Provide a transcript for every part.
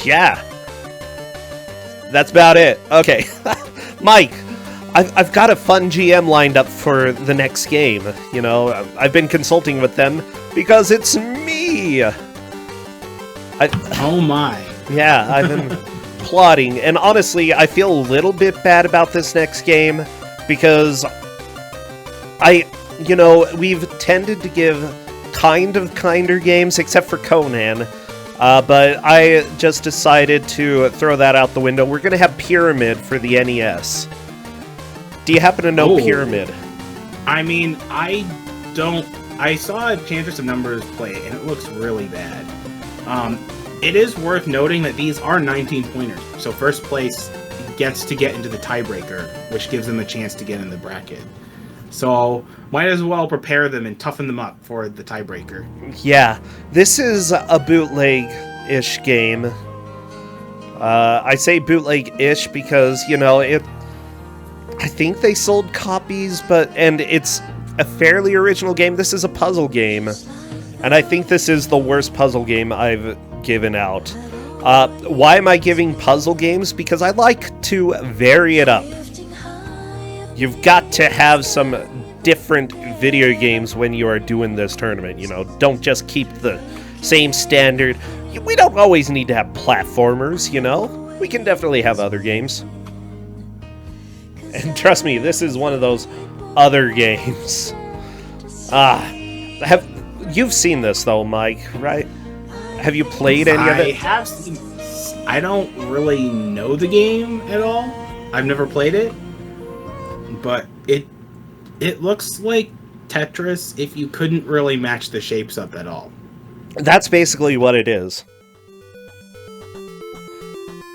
Yeah. That's about it. Okay. Mike, I've got a fun GM lined up for the next game. You know, I've been consulting with them because it's me. Oh my. Yeah, I've been plotting. And honestly, I feel a little bit bad about this next game because we've tended to give kinder games, except for Conan. But I just decided to throw that out the window. We're going to have Pyramid for the NES. Do you happen to know Pyramid? I mean, I don't... I saw Enchantress of Numbers play it, and it looks really bad. It is worth noting that these are 19-pointers, so first place gets to get into the tiebreaker, which gives them a chance to get in the bracket. So, might as well prepare them and toughen them up for the tiebreaker. Yeah, this is a bootleg-ish game. I say bootleg-ish because, I think they sold copies, and it's a fairly original game. This is a puzzle game, and I think this is the worst puzzle game I've given out. Why am I giving puzzle games? Because I like to vary it up. You've got to have some different video games when you are doing this tournament, Don't just keep the same standard. We don't always need to have platformers, We can definitely have other games. And trust me, this is one of those other games. You've seen this though, Mike, right? Have you played any of it? I have seen. I don't really know the game at all. I've never played it, but it looks like Tetris if you couldn't really match the shapes up at all. That's basically what it is.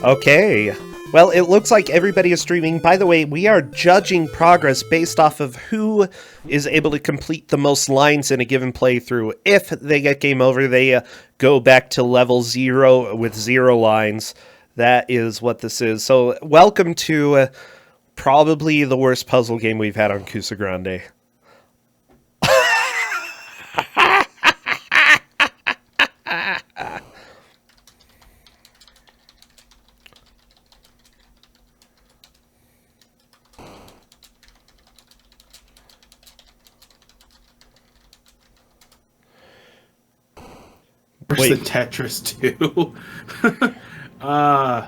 Okay. Well, it looks like everybody is streaming. By the way, we are judging progress based off of who is able to complete the most lines in a given playthrough. If they get game over, they go back to level 0 with 0 lines. That is what this is. So, welcome to probably the worst puzzle game we've had on Kusogr4nde. Where's the Tetris 2? I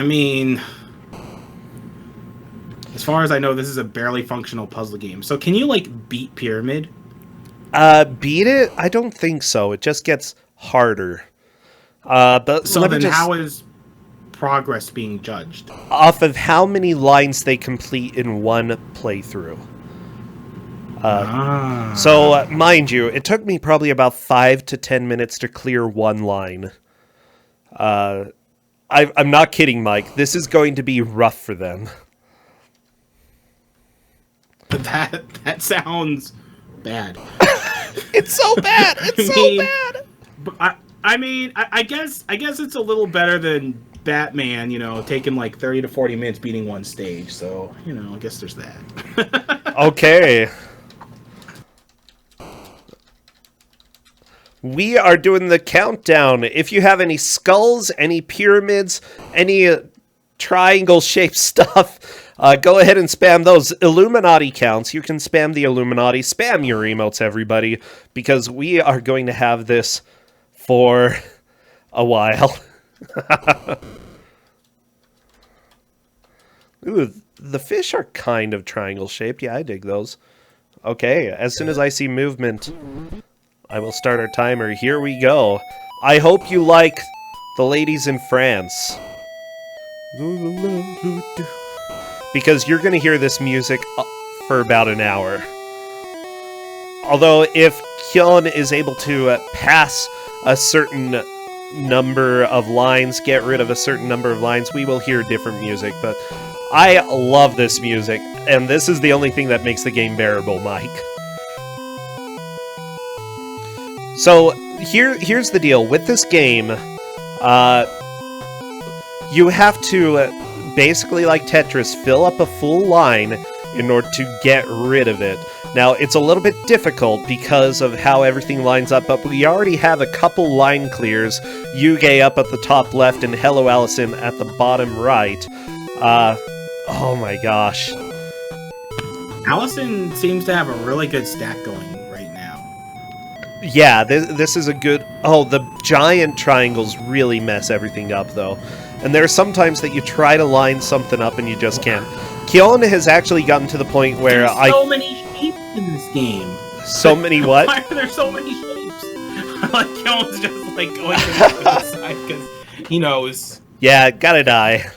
mean, as far as I know, this is a barely functional puzzle game. So can you, beat Pyramid? Beat it? I don't think so. It just gets harder. But so then how is progress being judged? Off of how many lines they complete in one playthrough. So, mind you, it took me probably about 5 to 10 minutes to clear one line. I'm not kidding, Mike. This is going to be rough for them. That sounds bad. It's so bad. It's so bad. But I guess it's a little better than Batman, taking 30 to 40 minutes beating one stage. So, I guess there's that. Okay. We are doing the countdown. If you have any skulls, any pyramids, any triangle-shaped stuff, go ahead and spam those. Illuminati counts. You can spam the Illuminati. Spam your emotes, everybody, because we are going to have this for a while. Ooh, the fish are kind of triangle-shaped. Yeah, I dig those. Okay, as soon as I see movement, I will start our timer. Here we go. I hope you like the ladies in France. Because you're going to hear this music for about an hour. Although, if Kyon is able to pass a certain number of lines, get rid of a certain number of lines, we will hear different music. But I love this music, and this is the only thing that makes the game bearable, Mike. So, here's the deal. With this game, you have to, basically like Tetris, fill up a full line in order to get rid of it. Now, it's a little bit difficult because of how everything lines up, but we already have a couple line clears. Yuge up at the top left and Hello Allison at the bottom right. Oh my gosh. Allison seems to have a really good stack going right now. Yeah, this is a good... Oh, the giant triangles really mess everything up, though. And there are some times that you try to line something up and you just can't. Kyon has actually gotten to the point where There's so many shapes in this game. So many what? Why are there so many shapes? Like, Kyon's just, like, going to the side because he knows. Yeah, gotta die.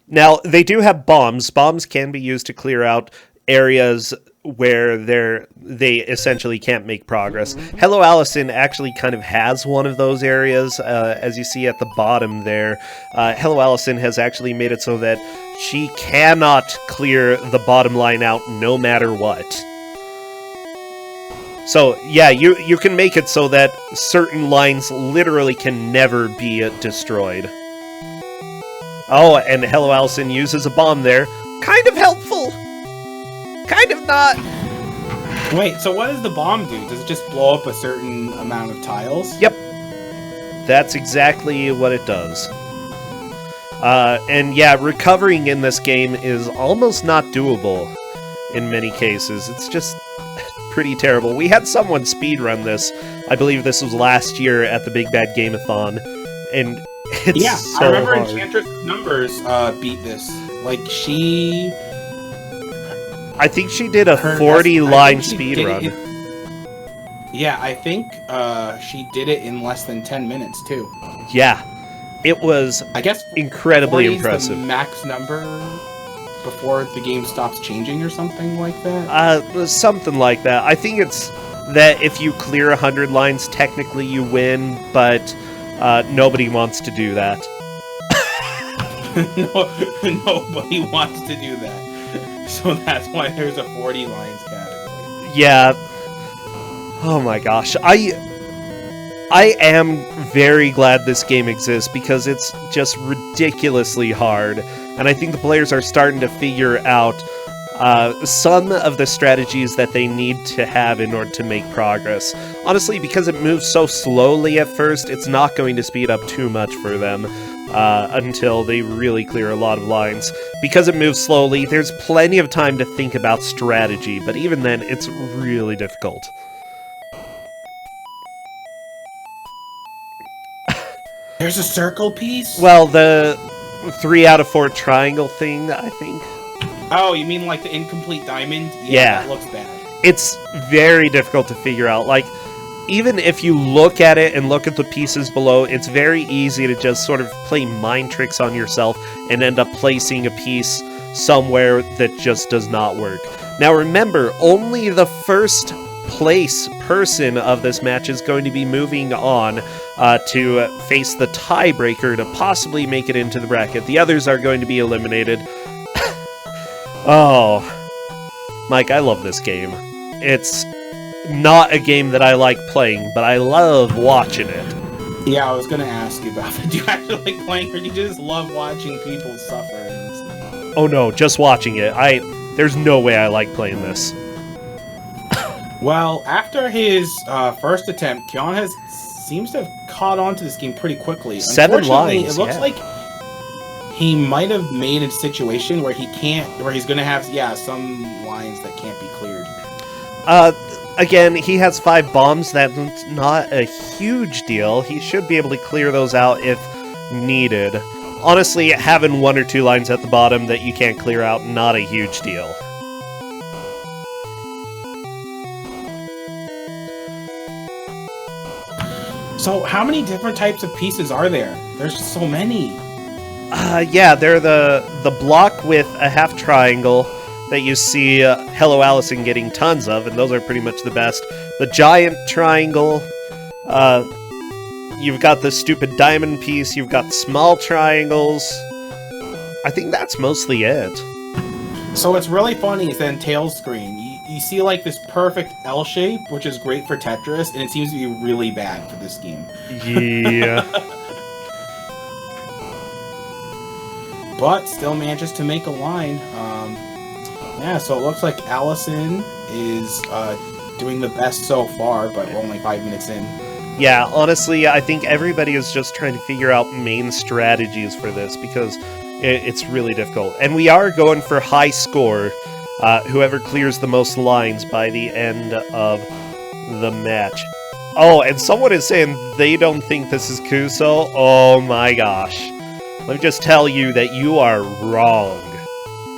Now, they do have bombs. Bombs can be used to clear out areas where they essentially can't make progress. Hello Allison actually kind of has one of those areas, as you see at the bottom there. Hello Allison has actually made it so that she cannot clear the bottom line out no matter what. So, yeah, you can make it so that certain lines literally can never be destroyed. Oh, and Hello Allison uses a bomb there. Kind of helpful. Kind of not. Wait, so what does the bomb do? Does it just blow up a certain amount of tiles? Yep. That's exactly what it does. And yeah, recovering in this game is almost not doable in many cases. It's just pretty terrible. We had someone speedrun this. I believe this was last year at the Big Bad Game-a-thon. And it's so I remember hard. Enchantress Numbers beat this. Like, she... I think she did a 40-line speedrun. Yeah, I think she did it in less than 10 minutes, too. Yeah. It was, I guess, incredibly 40 is impressive. the max number before the game stops changing or something like that? Something like that. I think it's that if you clear 100 lines, technically you win, but nobody wants to do that. Nobody wants to do that. So that's why there's a 40 lines category. Yeah. Oh my gosh. I am very glad this game exists because it's just ridiculously hard. And I think the players are starting to figure out some of the strategies that they need to have in order to make progress. Honestly, because it moves so slowly at first, it's not going to speed up too much for them until they really clear a lot of lines. Because it moves slowly, there's plenty of time to think about strategy, but even then, it's really difficult. There's a circle piece? Well, the 3 out of 4 triangle thing, I think. Oh, you mean like the incomplete diamond? Yeah. That looks bad. It's very difficult to figure out. Like, even if you look at it and look at the pieces below, it's very easy to just sort of play mind tricks on yourself and end up placing a piece somewhere that just does not work. Now remember, only the first place person of this match is going to be moving on to face the tiebreaker to possibly make it into the bracket. The others are going to be eliminated. Oh, Mike, I love this game. It's not a game that I like playing, but I love watching it. Yeah, I was gonna ask you about it. Do you actually like playing, or do you just love watching people suffer in this game? Oh no, just watching it. There's no way I like playing this. Well, after his first attempt, Kyon seems to have caught on to this game pretty quickly. 7 lines, it looks like he might have made a situation where he's gonna have, some lines that can't be cleared. Again, he has 5 bombs. That's not a huge deal. He should be able to clear those out if needed. Honestly, having 1 or 2 lines at the bottom that you can't clear out, not a huge deal. So, how many different types of pieces are there? There's just so many. Yeah, they're the block with a half triangle that you see Hello Allison getting tons of, and those are pretty much the best. The giant triangle, you've got the stupid diamond piece, you've got small triangles. I think that's mostly it. So what's really funny is that in Tails screen, you see like this perfect L shape, which is great for Tetris, and it seems to be really bad for this game. Yeah. But still manages to make a line. Yeah, so it looks like Allison is doing the best so far, but we're only 5 minutes in. Yeah, honestly, I think everybody is just trying to figure out main strategies for this, because it's really difficult. And we are going for high score, whoever clears the most lines by the end of the match. Oh, and someone is saying they don't think this is Kuso. Oh my gosh. Let me just tell you that you are wrong.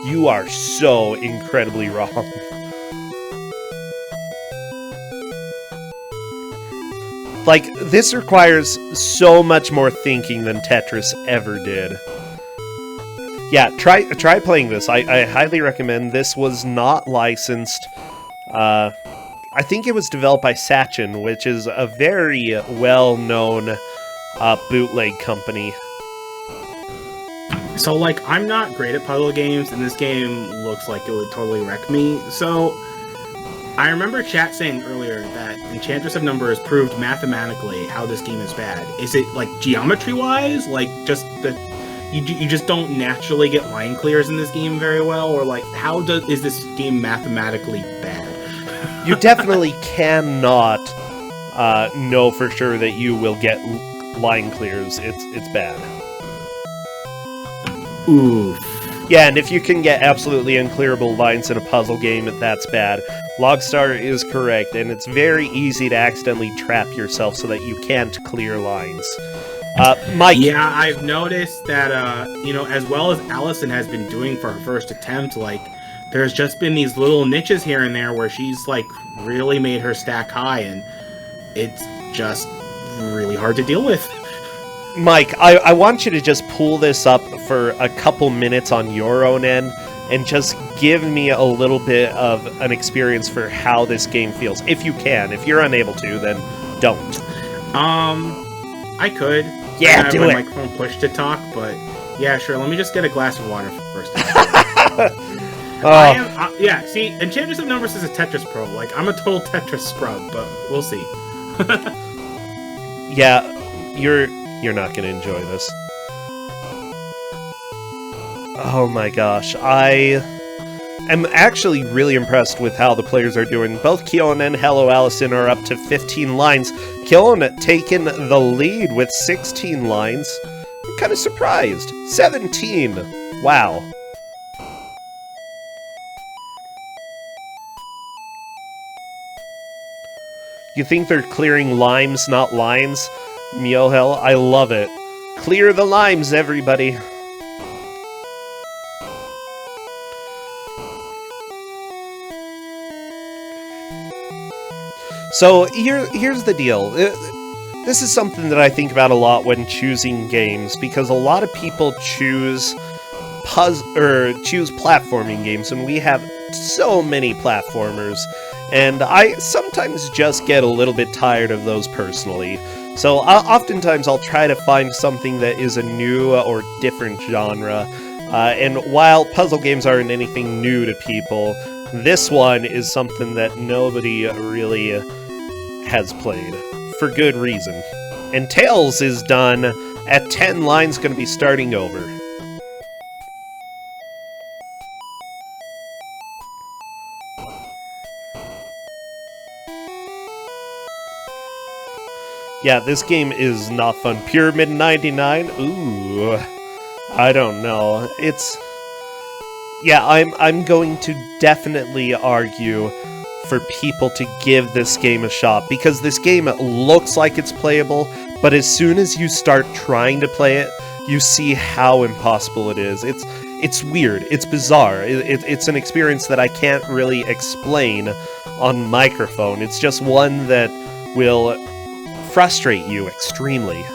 You are so incredibly wrong. Like, this requires so much more thinking than Tetris ever did. Yeah, try playing this. I highly recommend. This was not licensed. I think it was developed by Sachin, which is a very well-known bootleg company. So, like, I'm not great at puzzle games, and this game looks like it would totally wreck me. So, I remember chat saying earlier that Enchantress of Numbers proved mathematically how this game is bad. Is it, like, geometry-wise? Like, just that you just don't naturally get line clears in this game very well? Or, like, is this game mathematically bad? You definitely cannot know for sure that you will get line clears. It's bad. Oof. Yeah, and if you can get absolutely unclearable lines in a puzzle game, that's bad. Logstar is correct, and it's very easy to accidentally trap yourself so that you can't clear lines. Mike? Yeah, I've noticed that, as well as Allison has been doing for her first attempt, like, there's just been these little niches here and there where she's, like, really made her stack high, and it's just really hard to deal with. Mike, I want you to just pull this up for a couple minutes on your own end and just give me a little bit of an experience for how this game feels, if you can. If you're unable to, then don't. I could. Yeah, I do have it. my microphone pushed to talk, but yeah, sure. Let me just get a glass of water first. Yeah, see, Enchantress of Numbers is a Tetris pro. Like, I'm a total Tetris scrub, but we'll see. Yeah, you're not going to enjoy this. Oh my gosh, I am actually really impressed with how the players are doing. Both Keon and Hello Allison are up to 15 lines. Keon taking the lead with 16 lines. I'm kind of surprised. 17. Wow. You think they're clearing limes, not lines? Miohel, I love it. Clear the limes, everybody. So here's the deal. This is something that I think about a lot when choosing games, because a lot of people choose platforming games, and we have so many platformers, and I sometimes just get a little bit tired of those personally. So oftentimes I'll try to find something that is a new or different genre, and while puzzle games aren't anything new to people, this one is something that nobody really has played, for good reason. And Tails is done at 10 lines, going to be starting over. Yeah, this game is not fun. Pyramid 99? Ooh, I don't know. Yeah, I'm going to definitely argue for people to give this game a shot, because this game looks like it's playable, but as soon as you start trying to play it, you see how impossible it is. It's weird. It's bizarre. It's an experience that I can't really explain on microphone. It's just one that will frustrate you extremely.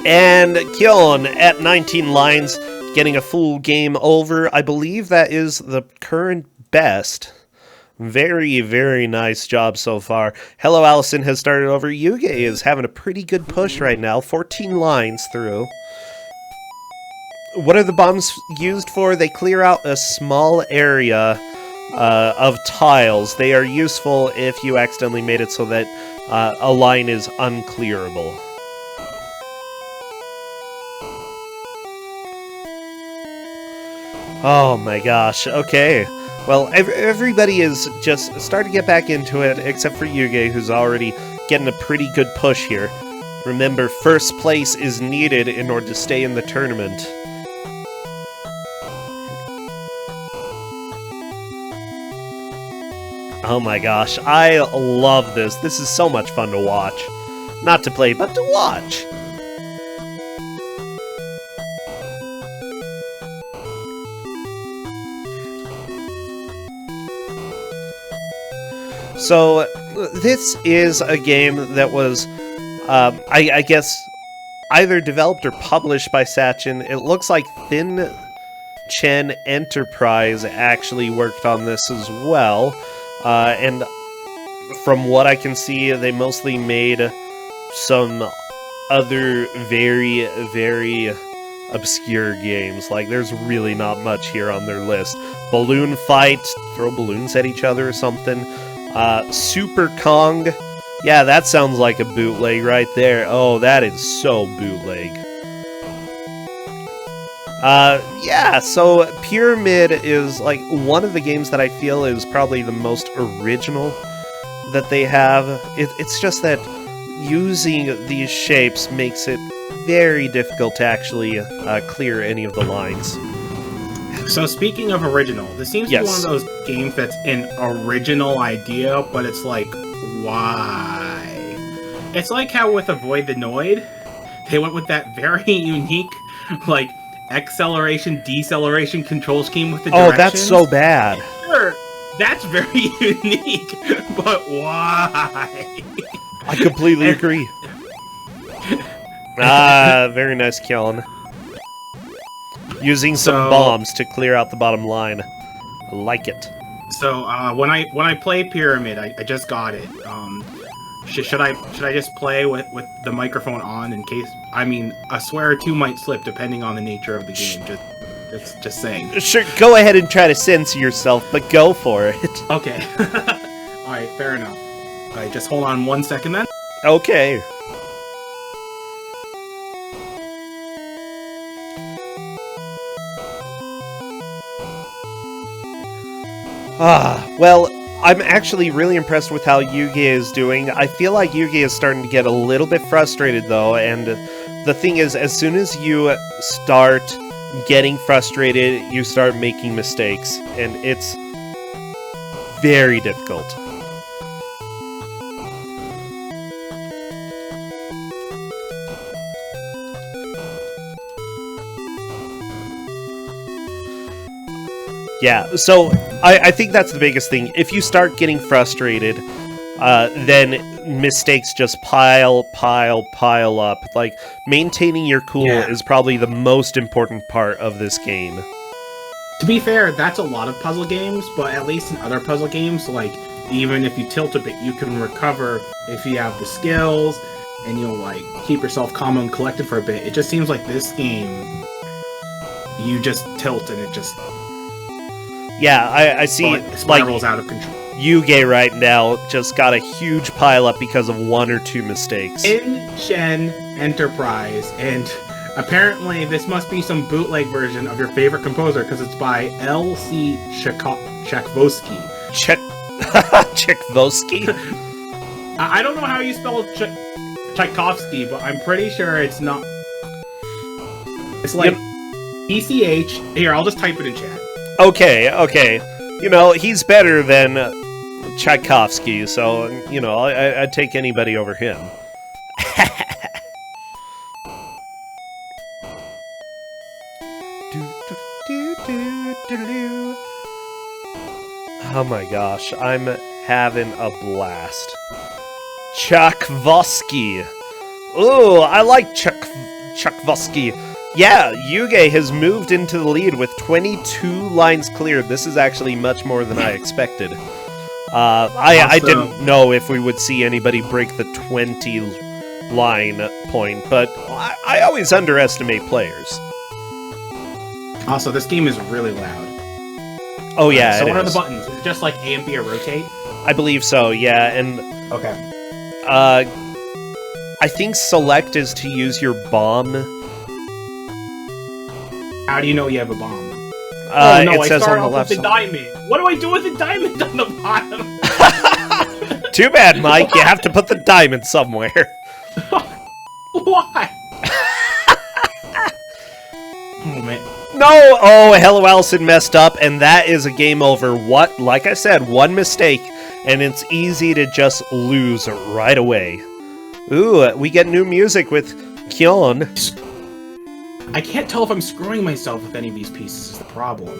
And Kyon at 19 lines, getting a full game over. I believe that is the current best. Very, very nice job so far. Hello Allison has started over. Yuge is having a pretty good push right now. 14 lines through. What are the bombs used for? They clear out a small area of tiles. They are useful if you accidentally made it so that a line is unclearable. Oh my gosh, okay. Well, everybody is just starting to get back into it, except for Yuge, who's already getting a pretty good push here. Remember, first place is needed in order to stay in the tournament. Oh my gosh, I love this. This is so much fun to watch. Not to play, but to watch. So, this is a game that was, I guess, either developed or published by Sachin. It looks like Thin Chen Enterprise actually worked on this as well. And from what I can see, they mostly made some other very, very obscure games. Like, there's really not much here on their list. Balloon Fight, throw balloons at each other or something. Super Kong. Yeah, that sounds like a bootleg right there. Oh, that is so bootleg. Yeah, so Pyramid is, like, one of the games that I feel is probably the most original that they have. It's just that using these shapes makes it very difficult to actually clear any of the lines. So speaking of original, this seems to be one of those games that's an original idea, but it's like, why? It's like how with Avoid the Noid, they went with that very unique, like, acceleration, deceleration control scheme with the directions. Oh, that's so bad. Sure, that's very unique, but why? I completely agree. Very nice, Kellen. Using some bombs to clear out the bottom line. I like it. So when I play Pyramid, I just got it. Should I just play with the microphone on in case? I mean, a swear or two might slip depending on the nature of the game. Just saying. Sure, go ahead and try to censor yourself, but go for it. Okay. All right, fair enough. All right, just hold on 1 second then. Okay. Well, I'm actually really impressed with how Yuge is doing. I feel like Yuge is starting to get a little bit frustrated, though, and the thing is, as soon as you start getting frustrated, you start making mistakes, and it's very difficult. Yeah, so I think that's the biggest thing. If you start getting frustrated, then mistakes just pile up. Like, maintaining your cool is probably the most important part of this game. To be fair, that's a lot of puzzle games, but at least in other puzzle games, like, even if you tilt a bit, you can recover if you have the skills, and you'll, like, keep yourself calm and collected for a bit. It just seems like this game, you just tilt and it just... Yeah, I see, it spirals out of control. Yuge right now just got a huge pileup because of one or two mistakes. In Shen Enterprise, and apparently this must be some bootleg version of your favorite composer, because it's by L.C. Tchaikovsky. Tchaikovsky? I don't know how you spell Tchaikovsky, but I'm pretty sure it's not... It's like ECH... Here, I'll just type it in chat. Okay. You know, he's better than Tchaikovsky, so, you know, I'd take anybody over him. Oh my gosh, I'm having a blast. Tchaikovsky. Ooh, I like Tchaikovsky. Yeah, Yuge has moved into the lead with 22 lines cleared. This is actually much more than I expected. I didn't know if we would see anybody break the 20 line point, but I always underestimate players. Also, this game is really loud. Oh yeah, So it what are the is. buttons? Is it just like A and B or rotate? I believe so, yeah, and Okay. I think select is to use your bomb. How do you know you have a bomb? It says start on the off left with the side. diamond. What do I do with the diamond on the bottom? Too bad, Mike. You have to put the diamond somewhere. Why? Oh man. No! Oh, Hello Allison messed up, and that is a game over. What? Like I said, one mistake, and it's easy to just lose right away. Ooh, we get new music with Kyon. I can't tell if I'm screwing myself with any of these pieces is the problem.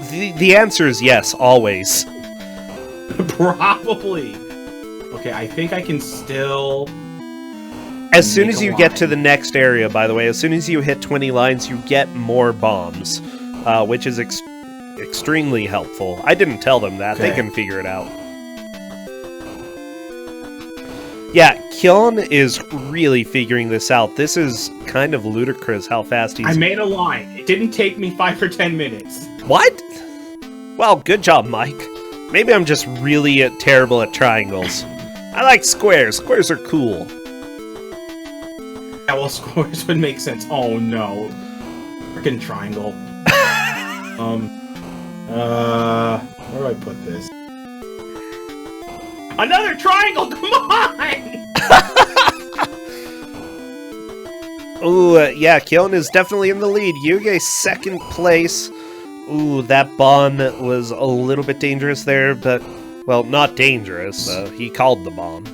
The answer is yes, always. Probably. Okay, I think I can still... As soon make as a you get to line. the next area, by the way, as soon as you hit 20 lines, you get more bombs, which is extremely helpful. I didn't tell them that. They Okay. can figure it out. Yeah, Kyon is really figuring this out. This is kind of ludicrous how fast he's... I made a line. It didn't take me 5 or 10 minutes. What? Well, good job, Mike. Maybe I'm just really terrible at triangles. I like squares. Squares are cool. Yeah, well, squares would make sense. Oh no. Frickin' triangle. Where do I put this? Another triangle! Come on! Ooh, yeah, Kyon is definitely in the lead. Yuge's second place. Ooh, that bomb was a little bit dangerous there, but... Well, not dangerous. He called the bomb.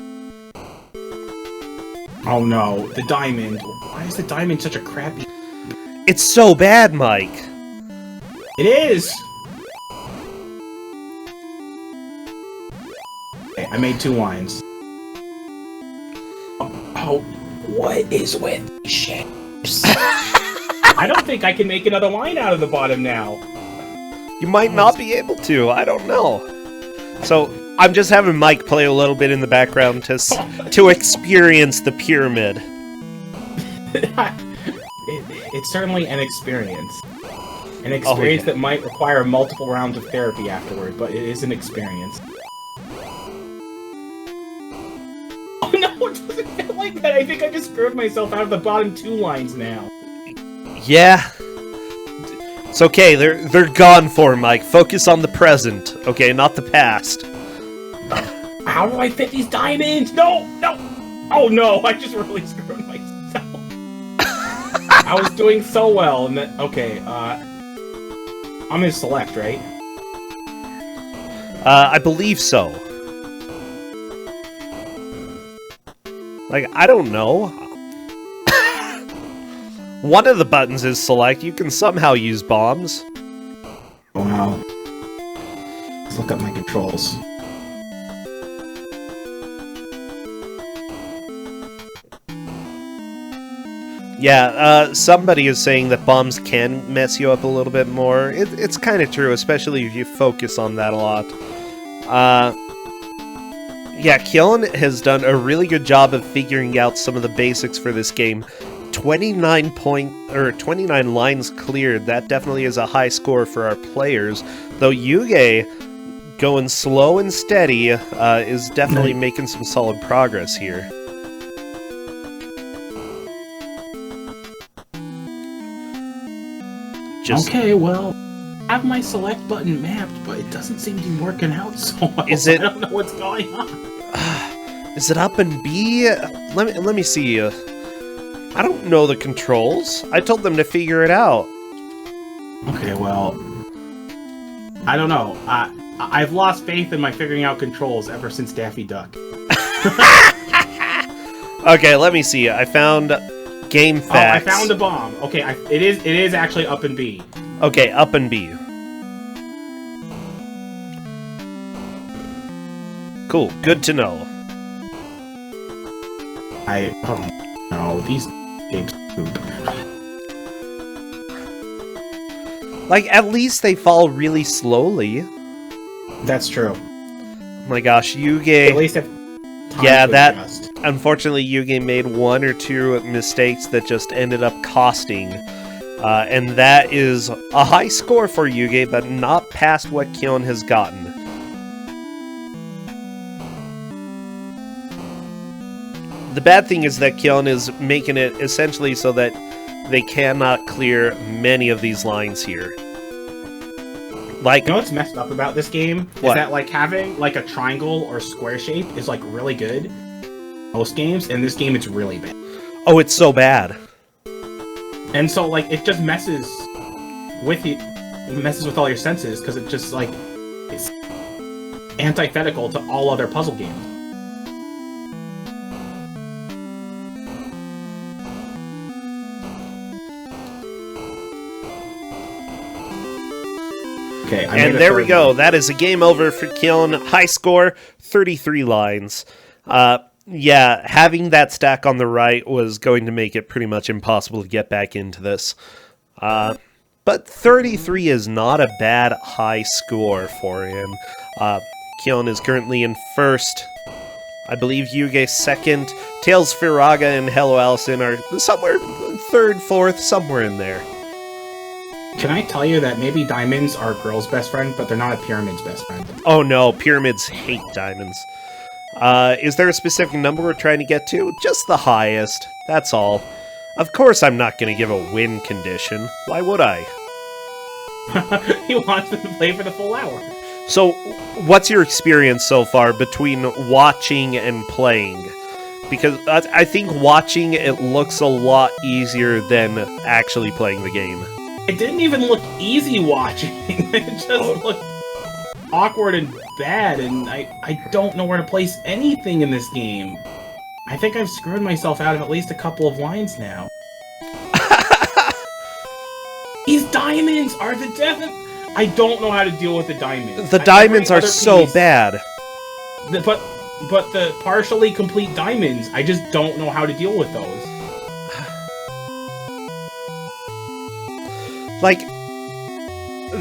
Oh no, the diamond. Why is the diamond such a crappy... It's so bad, Mike! It is! Okay, I made 2 lines. Oh, what is with these shapes? I don't think I can make another line out of the bottom now. You might not be able to, I don't know. So, I'm just having Mike play a little bit in the background to experience the pyramid. It's certainly an experience. An experience that might require multiple rounds of therapy afterward, but it is an experience. Oh no, it doesn't feel like that! I think I just screwed myself out of the bottom 2 lines now. Yeah. It's okay, they're gone for, Mike. Focus on the present, okay, not the past. How do I fit these diamonds? No! No! Oh no, I just really screwed myself. I was doing so well, and then... Okay, I'm gonna select, right? I believe so. Like, I don't know. One of the buttons is select. You can somehow use bombs. Wow. Let's look up my controls. Yeah, somebody is saying that bombs can mess you up a little bit more. It's kind of true, especially if you focus on that a lot. Yeah, Kyon has done a really good job of figuring out some of the basics for this game. 29 lines cleared. That definitely is a high score for our players. Though Yuge, going slow and steady, is definitely making some solid progress here. Okay, well, I have my select button mapped, but it doesn't seem to be working out so well. Is it? I don't know what's going on. Is it up and B? Let me see. I don't know the controls. I told them to figure it out. Okay, well, I don't know. I've lost faith in my figuring out controls ever since Daffy Duck. Okay, let me see. I found game facts. Oh, I found a bomb. Okay, it is actually up and B. Okay, up and B. Cool, good to know. Oh no, these games poop. Like, at least they fall really slowly. That's true. Oh my gosh, At Yuge... least have time Yeah, to that... adjust. Unfortunately, Yuge made 1 or 2 mistakes that just ended up costing And that is a high score for Yuge, but not past what Kyon has gotten. The bad thing is that Kyon is making it essentially so that they cannot clear many of these lines here. Like, you know what's messed up about this game? Is that like having like a triangle or square shape is like really good in most games, and this game it's really bad. Oh, it's so bad. And so like it just messes with you, it messes with all your senses because it just like it's antithetical to all other puzzle games. Okay, and there we go. That is a game over for Kyon. High score, 33 lines. Yeah, having that stack on the right was going to make it pretty much impossible to get back into this. But 33 is not a bad high score for him. Kyon is currently in first. I believe Yuge second. Tails Firaga and Hello Allison are somewhere third, fourth, somewhere in there. Can I tell you that maybe diamonds are a girl's best friend, but they're not a pyramid's best friend? Oh no, pyramids hate diamonds. Is there a specific number we're trying to get to? Just the highest, that's all. Of course I'm not going to give a win condition. Why would I? He wants them to play for the full hour. So, what's your experience so far between watching and playing? Because I think watching it looks a lot easier than actually playing the game. It didn't even look easy watching. It just looked awkward and bad, and I don't know where to place anything in this game. I think I've screwed myself out of at least a couple of lines now. These diamonds are the death of... I don't know how to deal with the diamonds. The diamonds are so bad. But the partially complete diamonds, I just don't know how to deal with those. Like,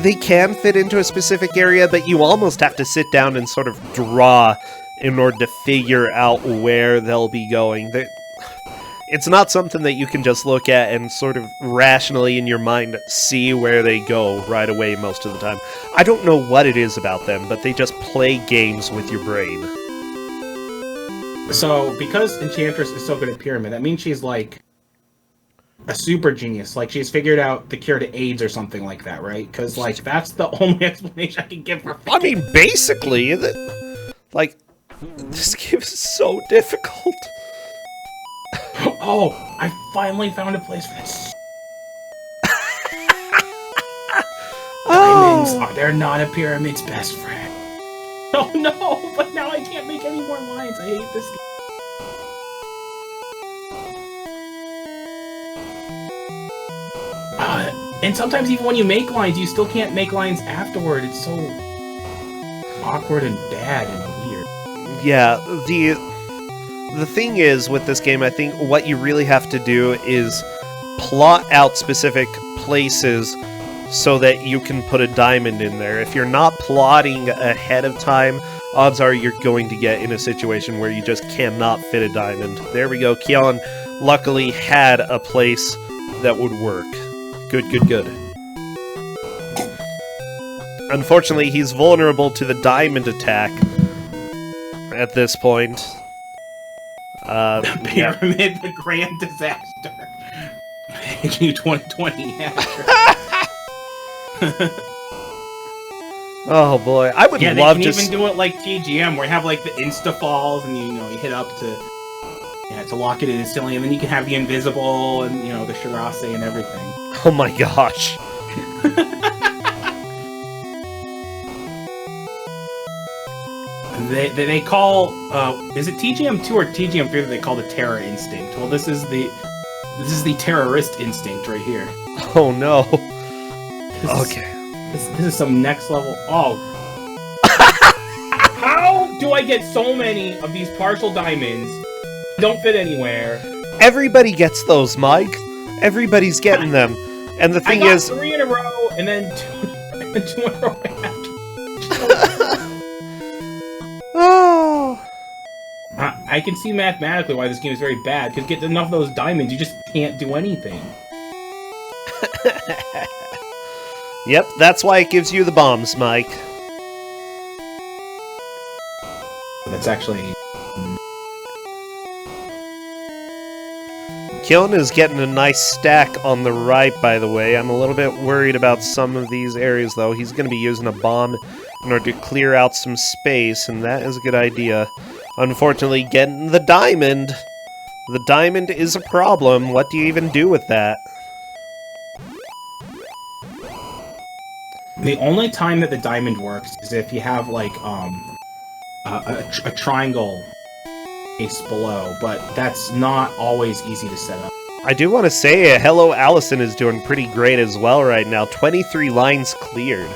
they can fit into a specific area, but you almost have to sit down and sort of draw in order to figure out where they'll be going. It's not something that you can just look at and sort of rationally in your mind see where they go right away most of the time. I don't know what it is about them, but they just play games with your brain. So, because Enchantress is so good at Pyramid, that means she's like a super genius. Like, she's figured out the cure to AIDS or something like that, right? Because, like, that's the only explanation I can give for... I mean, basically, like, this game is so difficult. Oh, I finally found a place for this. Diamonds, they're not a pyramid's best friend. Oh no, but now I can't make any more lines. I hate this game. And sometimes even when you make lines, you still can't make lines afterward. It's so awkward and bad and weird. Yeah, the thing is with this game, I think what you really have to do is plot out specific places so that you can put a diamond in there. If you're not plotting ahead of time, odds are you're going to get in a situation where you just cannot fit a diamond. There we go. Kyon luckily had a place that would work. Good, good, good. Unfortunately, he's vulnerable to the diamond attack at this point. The pyramid, the grand disaster. You 2020 after. Oh boy, I would love to. Yeah, they can even do it like TGM, where you have like the insta falls, and you hit up to lock it in instantly, and then you can have the invisible and the Shirase and everything. Oh my gosh. They call is it TGM2 or TGM3 that they call the terror instinct? Well, this is the terrorist instinct right here. Oh no. Okay. This is some next level. Oh. How do I get so many of these partial diamonds? Don't fit anywhere. Everybody gets those, Mike. Everybody's getting them. And the thing is, 3 in a row and then 2 in a row after. Oh. I can see mathematically why this game is very bad, because get enough of those diamonds, you just can't do anything. Yep, that's why it gives you the bombs, Mike. That's actually... Kyon is getting a nice stack on the right, by the way. I'm a little bit worried about some of these areas, though. He's going to be using a bomb in order to clear out some space, and that is a good idea. Unfortunately, getting the diamond. The diamond is a problem. What do you even do with that? The only time that the diamond works is if you have, like, a triangle base below, but that's not always easy to set up. I do want to say, Hello Allison is doing pretty great as well right now. 23 lines cleared.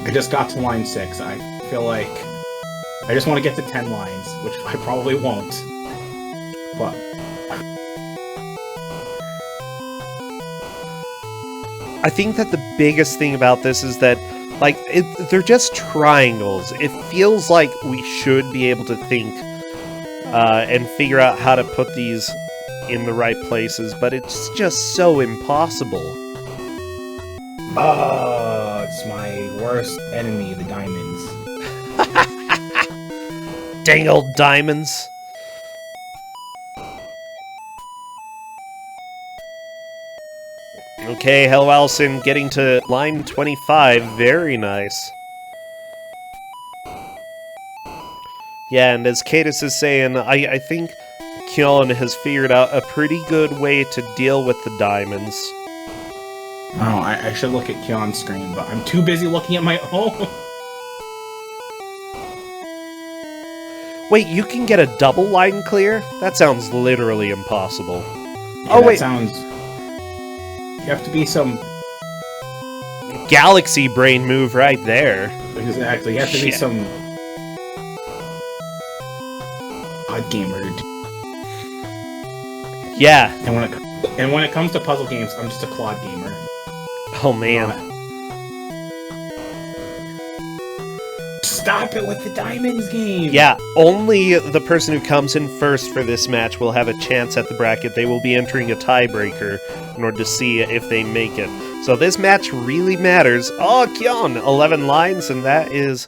I just got to line 6. I feel like I just want to get to 10 lines, which I probably won't. But I think that the biggest thing about this is that, like, they're just triangles. It feels like we should be able to think and figure out how to put these in the right places, but it's just so impossible. oh, it's my worst enemy, the diamonds. Dang old diamonds. Okay, Hello Allison getting to line 25. Very nice. Yeah, and as Cadus is saying, I think Kyon has figured out a pretty good way to deal with the diamonds. Oh, I should look at Kyon's screen, but I'm too busy looking at my own. Wait, you can get a double line clear? That sounds literally impossible. Yeah, oh, wait. Sounds... You have to be some... Galaxy brain move right there. Exactly, you have to be some... odd gamer to do. Yeah. And when it comes to puzzle games, I'm just a Claude gamer. Oh, man. Stop it with the diamonds game! Yeah, only the person who comes in first for this match will have a chance at the bracket. They will be entering a tiebreaker in order to see if they make it. So this match really matters. Oh, Kyon, 11 lines, and that is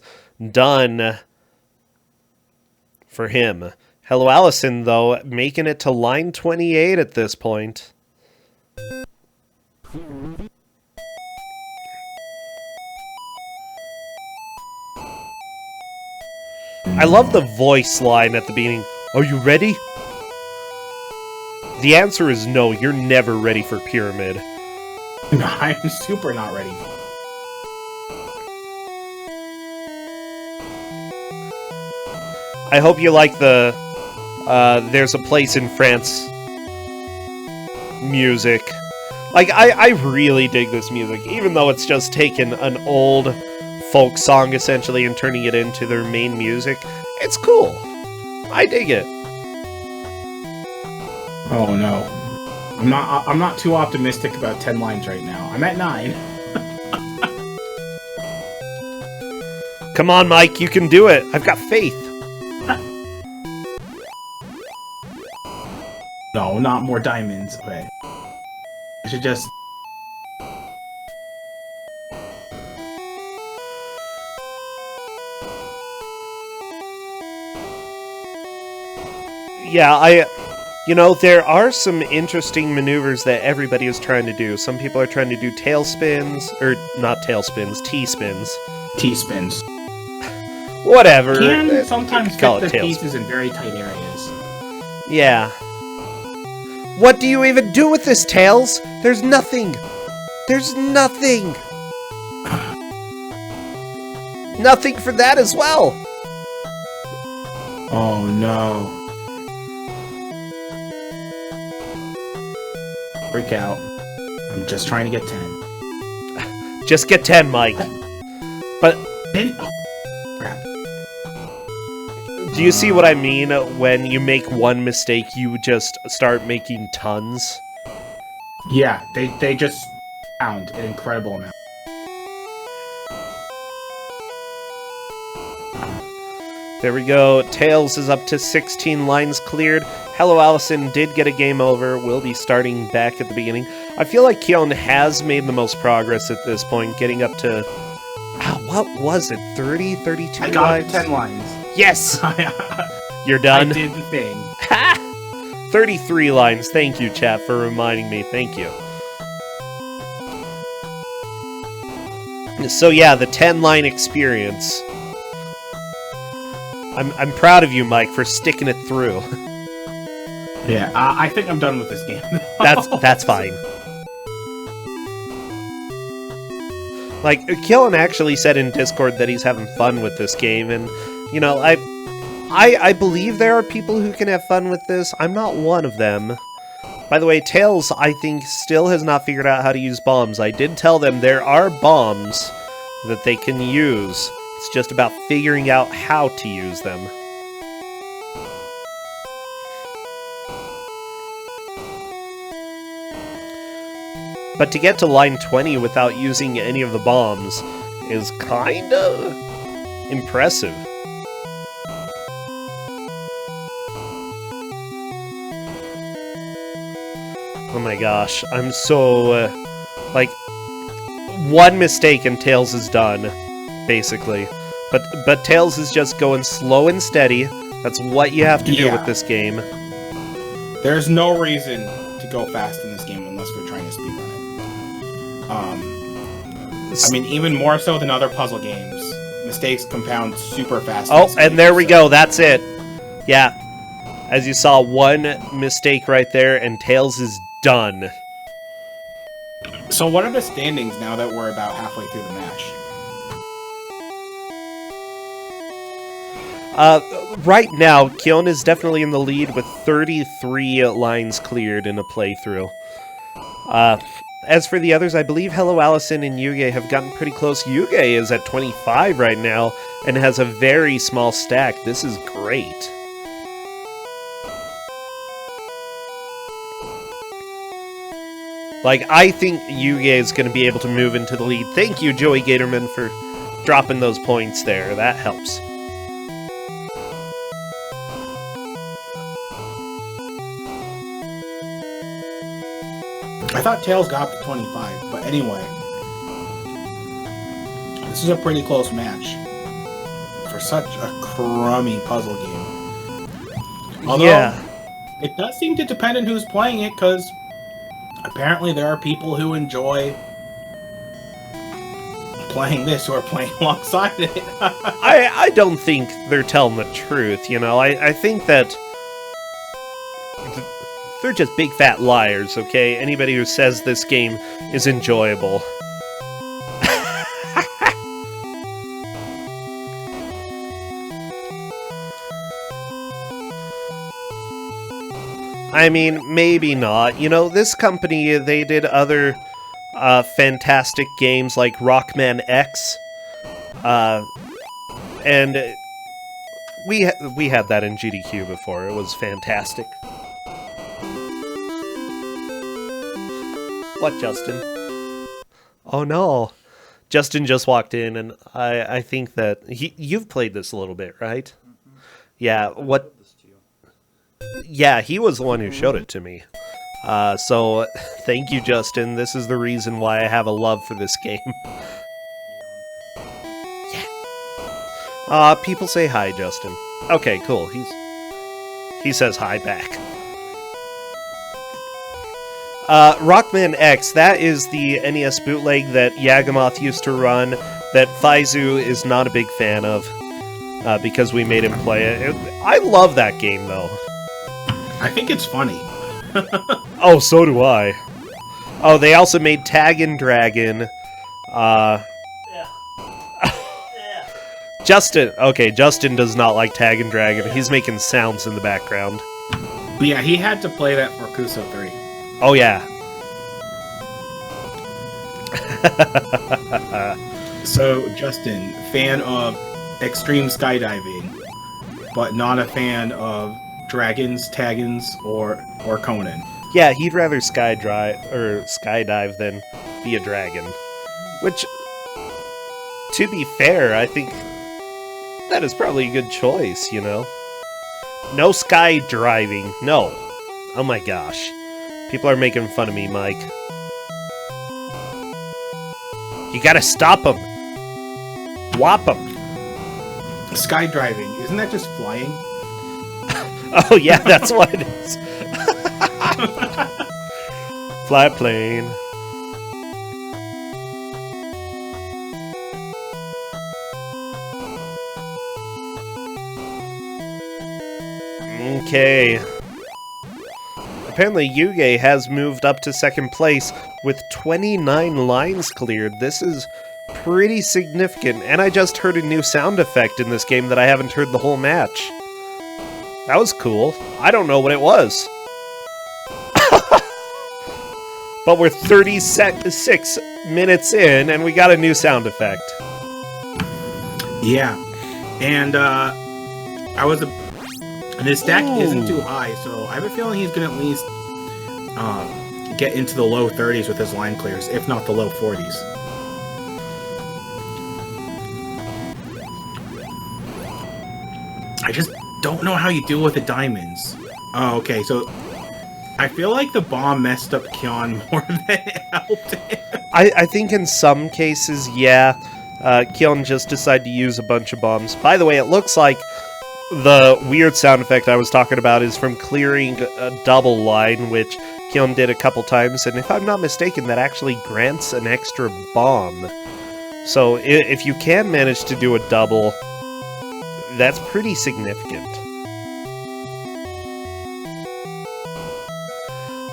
done for him. Hello Allison, though, making it to line 28 at this point. I love the voice line at the beginning. Are you ready? The answer is no, you're never ready for Pyramid. No, I'm super not ready. I hope you like the There's a Place in France music. Like, I really dig this music, even though it's just taken an old folk song, essentially, and turning it into their main music. It's cool. I dig it. Oh no. I'm not too optimistic about 10 lines right now. I'm at 9. Come on, Mike, you can do it. I've got faith. No, not more diamonds. Okay. I should just... Yeah, you know, there are some interesting maneuvers that everybody is trying to do. Some people are trying to do tailspins, or not tailspins, T-spins. T-spins. Whatever. Can sometimes call fit it the tailspin. pieces in very tight areas. Yeah. What do you even do with this, Tails? There's nothing. There's nothing. Nothing for that as well. Oh no. Freak out. I'm just trying to get 10. Just get 10, Mike. But... Oh, crap. Do you see what I mean when you make one mistake, you just start making tons? Yeah, they just found an incredible amount. There we go. Tails is up to 16 lines cleared. Hello Allison did get a game over. We'll be starting back at the beginning. I feel like Keon has made the most progress at this point, getting up to... what was it? 30, 32 I got lines? 10 lines. Yes! You're done? I did the thing. Ha! 33 lines. Thank you, chat, for reminding me. Thank you. So yeah, the 10-line experience. I'm proud of you, Mike, for sticking it through. Yeah, I think I'm done with this game. That's fine. Like, Killen actually said in Discord that he's having fun with this game, and, you know, I believe there are people who can have fun with this. I'm not one of them. By the way, Tails, I think, still has not figured out how to use bombs. I did tell them there are bombs that they can use. It's just about figuring out how to use them. But to get to line 20 without using any of the bombs is kind of impressive. Oh my gosh, I'm so, like, one mistake and Tails is done, basically. But Tails is just going slow and steady. That's what you have to do with this game. There's no reason to go fast in this game unless we're trying to speedrun it. I mean, even more so than other puzzle games, mistakes compound super fast. Oh, and there we go, that's it. Yeah, as you saw, one mistake right there, and Tails is done. So what are the standings now that we're about halfway through the match? Right now, Keon is definitely in the lead with 33 lines cleared in a playthrough. As for the others, I believe Hello Allison and Yuge have gotten pretty close. Yuge is at 25 right now and has a very small stack. This is great. Like, I think Yuge is going to be able to move into the lead. Thank you, Joey Gatorman, for dropping those points there. That helps. I thought Tails got up to 25, but anyway. This is a pretty close match for such a crummy puzzle game. Although, it does seem to depend on who's playing it, because apparently there are people who enjoy playing this who are playing alongside it. I don't think they're telling the truth, you know. I think that they're just big fat liars, okay? Anybody who says this game is enjoyable. I mean, maybe not. You know, this company, they did other fantastic games like Rockman X. And we had that in GDQ before. It was fantastic. What, Justin? Oh no. Justin just walked in, and I think that... you've played this a little bit, right? Mm-hmm. Yeah, what... Yeah, he was the one who showed it to me. So, thank you, Justin. This is the reason why I have a love for this game. Yeah. People say hi, Justin. Okay, cool. He says hi back. Rockman X, that is the NES bootleg that Yagamoth used to run, that Faizu is not a big fan of, because we made him play it. I love that game, though. I think it's funny. Oh, so do I. Oh, they also made Tag and Dragon. Yeah. Justin. Okay, Justin does not like Tag and Dragon. He's making sounds in the background. But yeah, he had to play that for Kusogr4nde. Oh, yeah. So, Justin, fan of extreme skydiving, but not a fan of dragons, taggins, or Conan. Yeah, he'd rather skydive than be a dragon. Which, to be fair, I think That is probably a good choice, you know? No sky driving. No. Oh my gosh. People are making fun of me, Mike. You gotta stop them. Whop them. Skydiving, isn't that just flying? Oh yeah, that's what it is. Fly plane. Okay. Apparently Yuge has moved up to second place with 29 lines cleared. This is pretty significant, and I just heard a new sound effect in this game that I haven't heard the whole match. That was cool. I don't know what it was. But we're 36 minutes in, and we got a new sound effect. Yeah. And, and his stack isn't too high, so I have a feeling he's going to at least get into the low 30s with his line clears, if not the low 40s. I just don't know how you deal with the diamonds. Oh, okay, so I feel like the bomb messed up Kion more than it helped him. I think in some cases, yeah, Kion just decided to use a bunch of bombs. By the way, it looks like the weird sound effect I was talking about is from clearing a double line, which Kion did a couple times, and if I'm not mistaken, that actually grants an extra bomb. So if you can manage to do a double, that's pretty significant.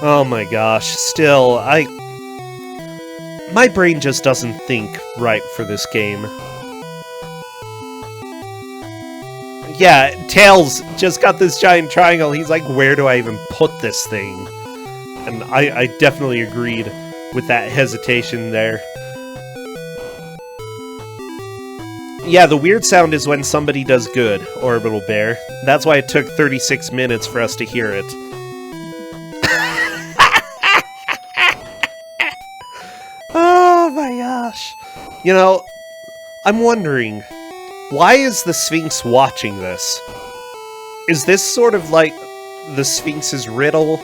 Oh my gosh, still, my brain just doesn't think right for this game. Yeah, Tails just got this giant triangle. He's like, where do I even put this thing? And I definitely agreed with that hesitation there. Yeah, the weird sound is when somebody does good, Orbital Bear. That's why it took 36 minutes for us to hear it. Oh my gosh. You know, I'm wondering, why is the Sphinx watching this? Is this sort of like the Sphinx's riddle?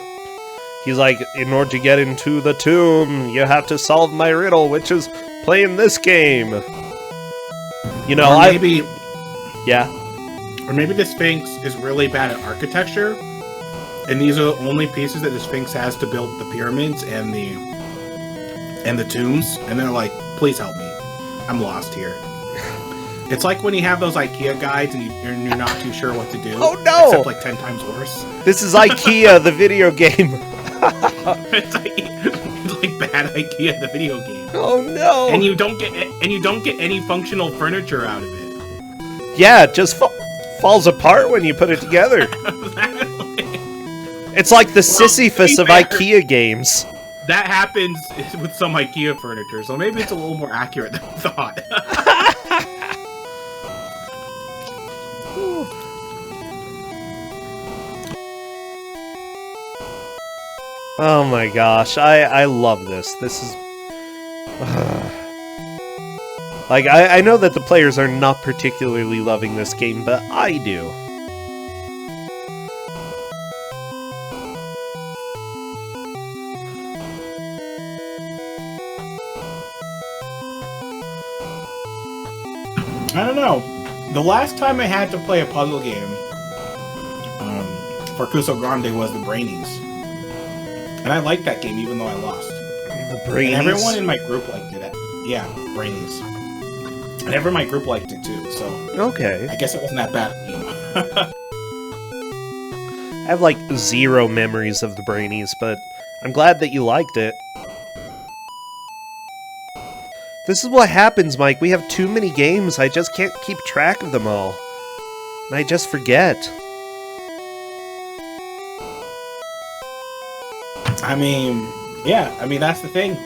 He's like, in order to get into the tomb, you have to solve my riddle, which is playing this game. You know, yeah. Or maybe the Sphinx is really bad at architecture, and these are the only pieces that the Sphinx has to build the pyramids and the tombs, and they're like, please help me. I'm lost here. It's like when you have those IKEA guides and you're not too sure what to do. Oh no! Except like 10 times worse. This is IKEA, the video game. it's like bad IKEA, the video game. Oh no! And you don't get any functional furniture out of it. Yeah, it just falls apart when you put it together. It's like the Sisyphus of IKEA games. That happens with some IKEA furniture, so maybe it's a little more accurate than I thought. Oh my gosh, I love this. This is... Like, I know that the players are not particularly loving this game, but I do. I don't know. The last time I had to play a puzzle game for Kusogr4nde was the Brainies. And I liked that game even though I lost. The Brainies? And everyone in my group liked it. Yeah, Brainies. And everyone in my group liked it too, so... Okay. I guess it wasn't that bad of a game. I have like 0 memories of the Brainies, but I'm glad that you liked it. This is what happens, Mike. We have too many games. I just can't keep track of them all. And I just forget. I mean, yeah. I mean, that's the thing.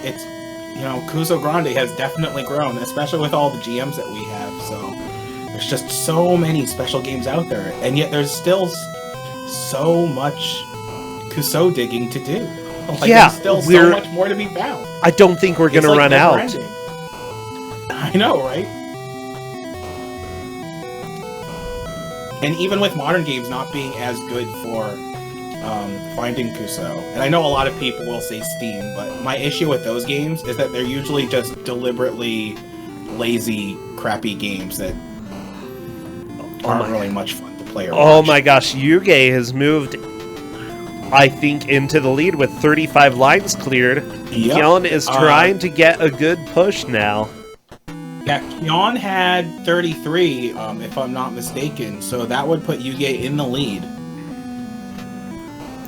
It's, you know, Kusogr4nde has definitely grown, especially with all the GMs that we have. So there's just so many special games out there, and yet there's still so much Kuso digging to do. Like, yeah, there's still so much more to be found. I don't think we're gonna run out. I know, right? And even with modern games not being as good for finding Kuso, and I know a lot of people will say Steam, but my issue with those games is that they're usually just deliberately lazy, crappy games that aren't really much fun to play or watch. Oh my gosh, Yuge has moved, I think, into the lead with 35 lines cleared. Yep. Kyon is trying to get a good push now. Yeah, Kyon had 33, if I'm not mistaken, so that would put Yuge in the lead.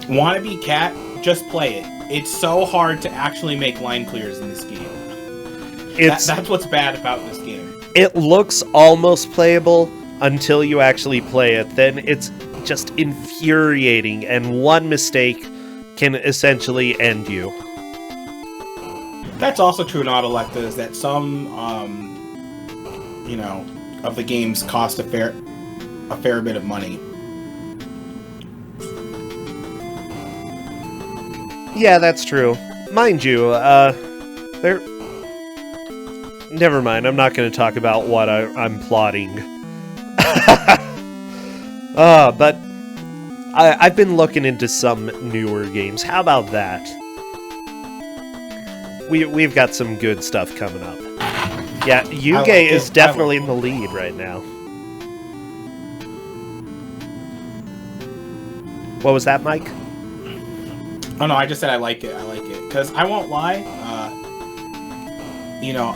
Wannabe Cat, just play it. It's so hard to actually make line clears in this game. That's what's bad about this game. It looks almost playable until you actually play it. Then it's just infuriating, and one mistake can essentially end you. That's also true in Autolecta, is that some, of the games cost a fair bit of money. Yeah, that's true. Mind you, never mind, I'm not going to talk about what I'm plotting. But I've been looking into some newer games. How about that? We've got some good stuff coming up. Yeah, Yuge is definitely in the lead right now. What was that, Mike? Oh no, I just said I like it. Because I won't lie,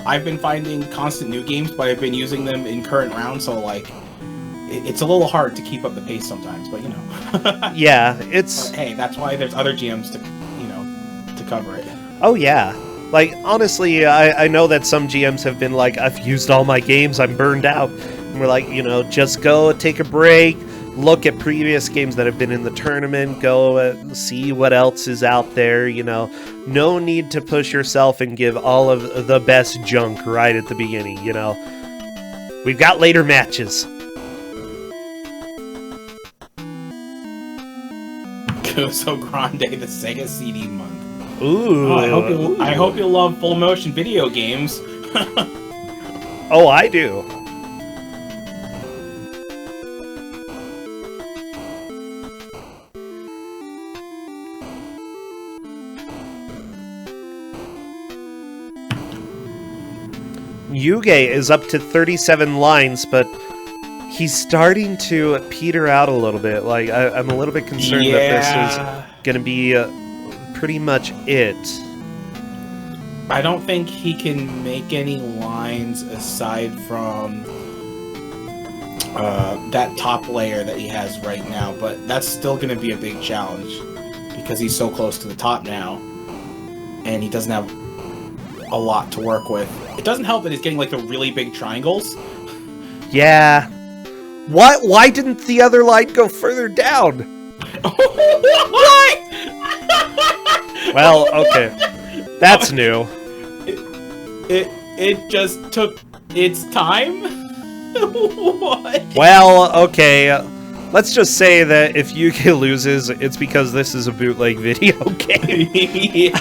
I've been finding constant new games, but I've been using them in current rounds, so like, it's a little hard to keep up the pace sometimes, but Yeah, it's... But, hey, that's why there's other GMs to cover it. Oh yeah. Like, honestly, I know that some GMs have been like, I've used all my games, I'm burned out. And we're like, just go take a break, look at previous games that have been in the tournament, go see what else is out there, No need to push yourself and give all of the best junk right at the beginning, We've got later matches. Kusogr4nde, the Sega CD month. Ooh. Oh, I hope you'll love full motion video games. Oh, I do. Yuge is up to 37 lines, but he's starting to peter out a little bit. Like, I'm a little bit concerned that this is going to be pretty much it. I don't think he can make any lines aside from that top layer that he has right now, but that's still going to be a big challenge because he's so close to the top now, and he doesn't have a lot to work with. It doesn't help that he's getting like the really big triangles. Yeah. Why didn't the other line go further down? What? Well, okay. That's new. It just took its time? What? Well, okay. Let's just say that if Yuge loses, it's because this is a bootleg video game. Yeah.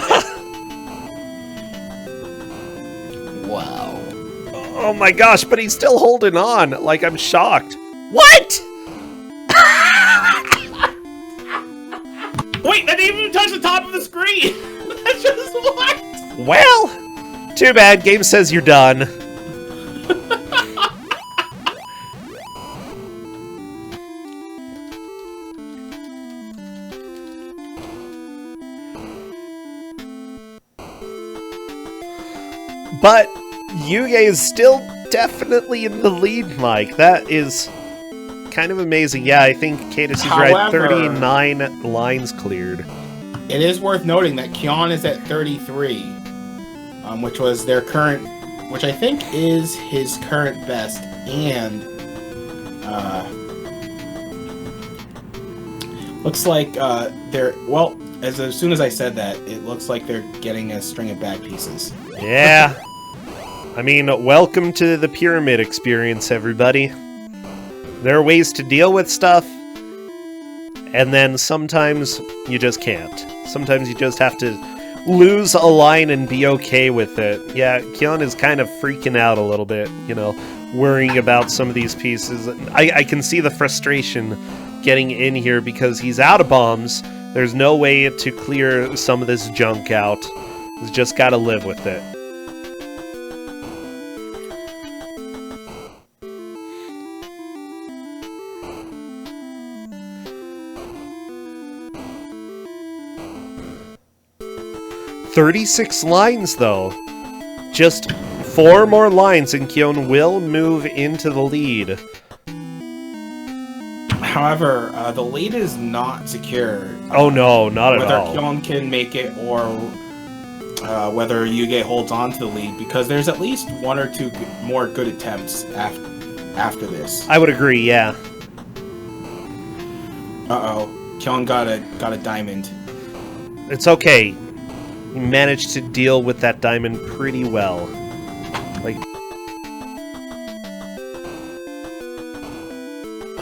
Wow. Oh my gosh, but he's still holding on. Like, I'm shocked. What? Wait, that didn't even touch the top of the screen! That's just what? Well, too bad. Game says you're done. But Yuge is still definitely in the lead, Mike. That is kind of amazing. Yeah, I think Cadis is right. 39 lines cleared. It is worth noting that Kyon is at 33, which was their current, which I think is his current best, and looks like they're, well, as soon as I said that, it looks like they're getting a string of bad pieces. Yeah. I mean, welcome to the pyramid experience, everybody. There are ways to deal with stuff, and then sometimes you just can't. Sometimes you just have to lose a line and be okay with it. Yeah, Kyon is kind of freaking out a little bit, you know, worrying about some of these pieces. I can see the frustration getting in here because he's out of bombs. There's no way to clear some of this junk out. He's just got to live with it. "36 lines, though. Just 4 more lines and Kyon will move into the lead." However, the lead is not secure. Oh no, not at all. Whether Kyon can make it or whether Yuge holds on to the lead, because there's at least 1 or 2 more good attempts after this. I would agree, yeah. Uh-oh. Kyon got a diamond. It's okay. He managed to deal with that diamond pretty well. Like...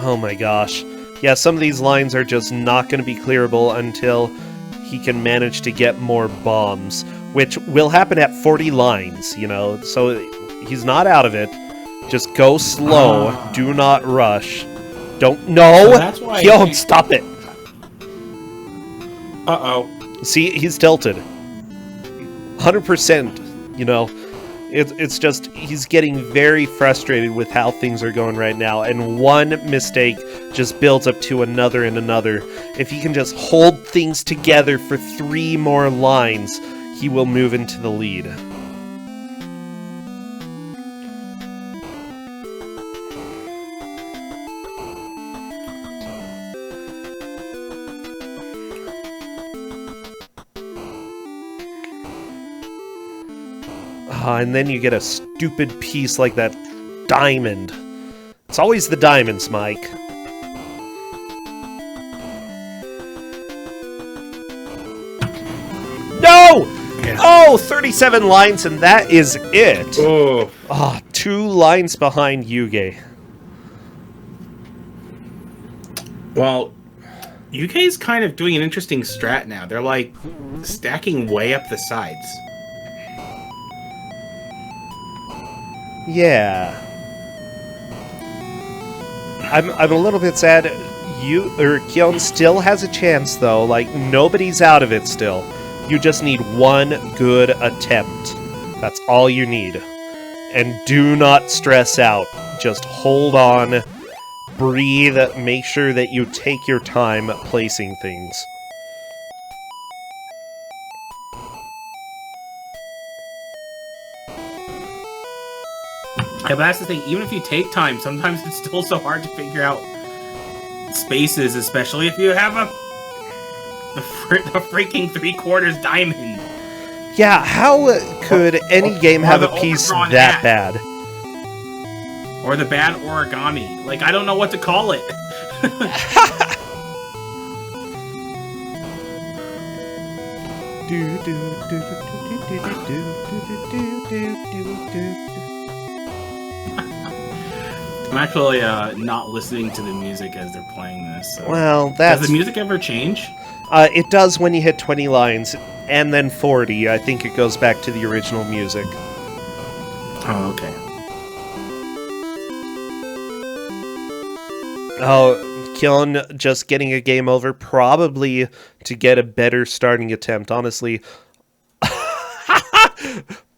oh my gosh. Yeah, some of these lines are just not going to be clearable until he can manage to get more bombs, which will happen at 40 lines, you know, so he's not out of it. Just go slow. Do not rush. Don't... no! So that's why Kyon, stop it! Uh-oh. See, he's tilted. 100%, you know. It's just, he's getting very frustrated with how things are going right now, and one mistake just builds up to another and another. If he can just hold things together for 3 more lines, he will move into the lead. And then you get a stupid piece like that diamond. It's always the diamonds, Mike. No! Yeah. Oh, 37 lines and that is it. Oh. Ah, 2 lines behind Yuge. Well, UK's kind of doing an interesting strat now. They're like stacking way up the sides. Yeah. I'm a little bit sad. Kyon still has a chance though. Like, nobody's out of it still. You just need 1 good attempt. That's all you need. And do not stress out. Just hold on, breathe, make sure that you take your time placing things. Yeah, but that's the thing. Even if you take time, sometimes it's still so hard to figure out spaces, especially if you have the freaking 3/4 diamond. Yeah, how could any game have a piece overdrawn that hat. bad? Or the bad origami. Like, I don't know what to call it. I'm actually not listening to the music as they're playing this. So. Well, that's... Does the music ever change? It does when you hit 20 lines, and then 40. I think it goes back to the original music. Oh, okay. Oh, Kyon just getting a game over, probably to get a better starting attempt, honestly.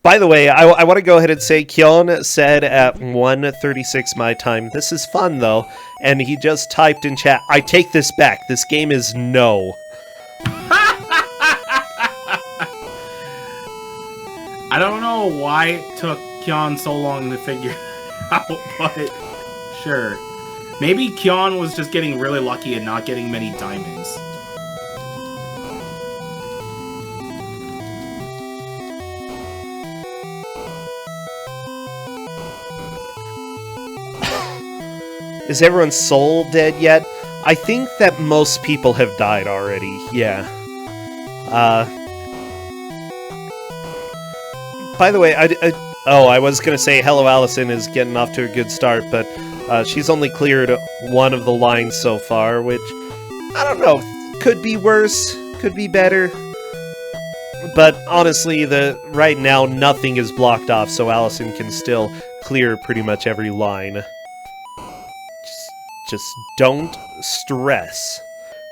By the way, I want to go ahead and say Kyon said at 1:36 my time, "This is fun, though." And he just typed in chat, "I take this back. This game is no." I don't know why it took Kyon so long to figure out, but sure. Maybe Kyon was just getting really lucky and not getting many diamonds. Is everyone's soul dead yet? I think that most people have died already, yeah. By the way, I was gonna say hello Allison is getting off to a good start, but she's only cleared 1 of the lines so far, which, I don't know, could be worse, could be better. But honestly, right now nothing is blocked off, so Allison can still clear pretty much every line. Just don't stress.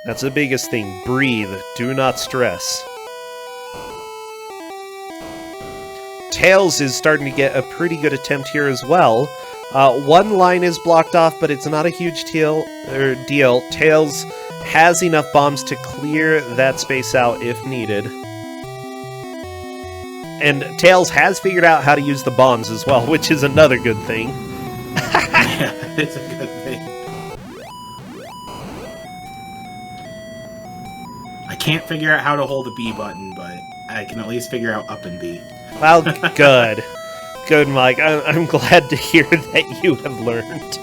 That's the biggest thing. Breathe. Do not stress. Tails is starting to get a pretty good attempt here as well. One line is blocked off, but it's not a huge deal. Tails has enough bombs to clear that space out if needed. And Tails has figured out how to use the bombs as well, which is another good thing. Yeah, it's a good thing. I can't figure out how to hold the B button, but I can at least figure out up and B. Well, good. Good, Mike. I'm glad to hear that you have learned.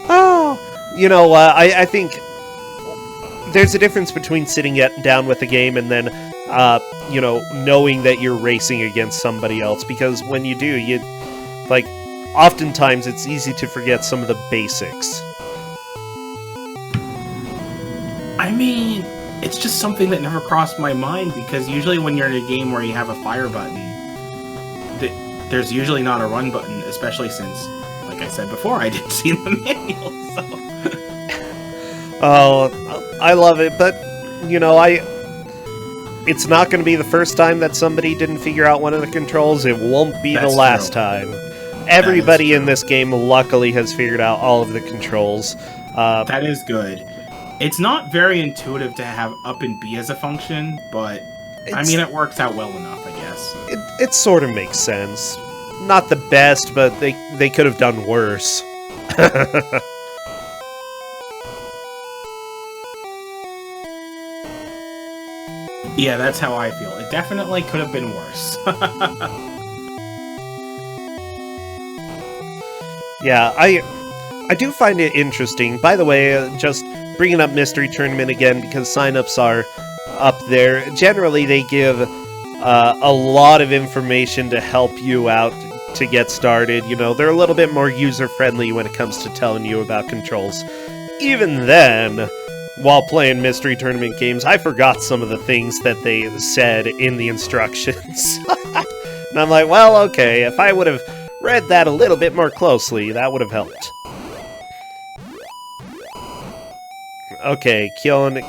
Oh, you know, I think there's a difference between sitting down with a game and then, you know, knowing that you're racing against somebody else. Because when you do, like, oftentimes it's easy to forget some of the basics. I mean, it's just something that never crossed my mind, because usually when you're in a game where you have a fire button, there's usually not a run button, especially since, like I said before, I didn't see the manual, so... Oh, I love it, but, you know, it's not going to be the first time that somebody didn't figure out one of the controls. It won't be the last time. Everybody in this game, luckily, has figured out all of the controls. That is good. It's not very intuitive to have up and B as a function, but I mean, it works out well enough, I guess. It sort of makes sense. Not the best, but they could have done worse. Yeah, that's how I feel. It definitely could have been worse. Yeah, I do find it interesting. By the way, just bringing up Mystery Tournament again, because signups are up there. Generally, they give a lot of information to help you out to get started. You know, they're a little bit more user-friendly when it comes to telling you about controls. Even then, while playing Mystery Tournament games, I forgot some of the things that they said in the instructions. And I'm like, well, okay, if I would have read that a little bit more closely, that would have helped. Okay, Keon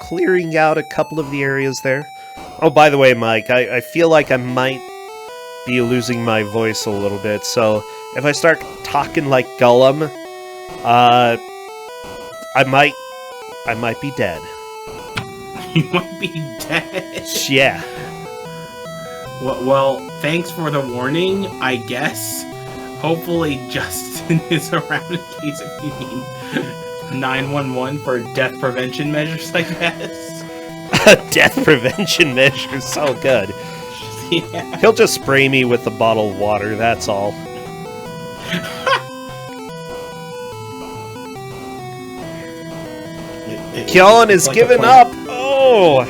clearing out a couple of the areas there. Oh, by the way, Mike, I feel like I might be losing my voice a little bit, so if I start talking like Gollum, I might be dead. You might be dead? Yeah. Well, thanks for the warning, I guess. Hopefully Justin is around in case if you need 911 for death prevention measures, I guess. Death prevention measures, so good. Yeah. He'll just spray me with a bottle of water, that's all. Keon is like giving up! Oh!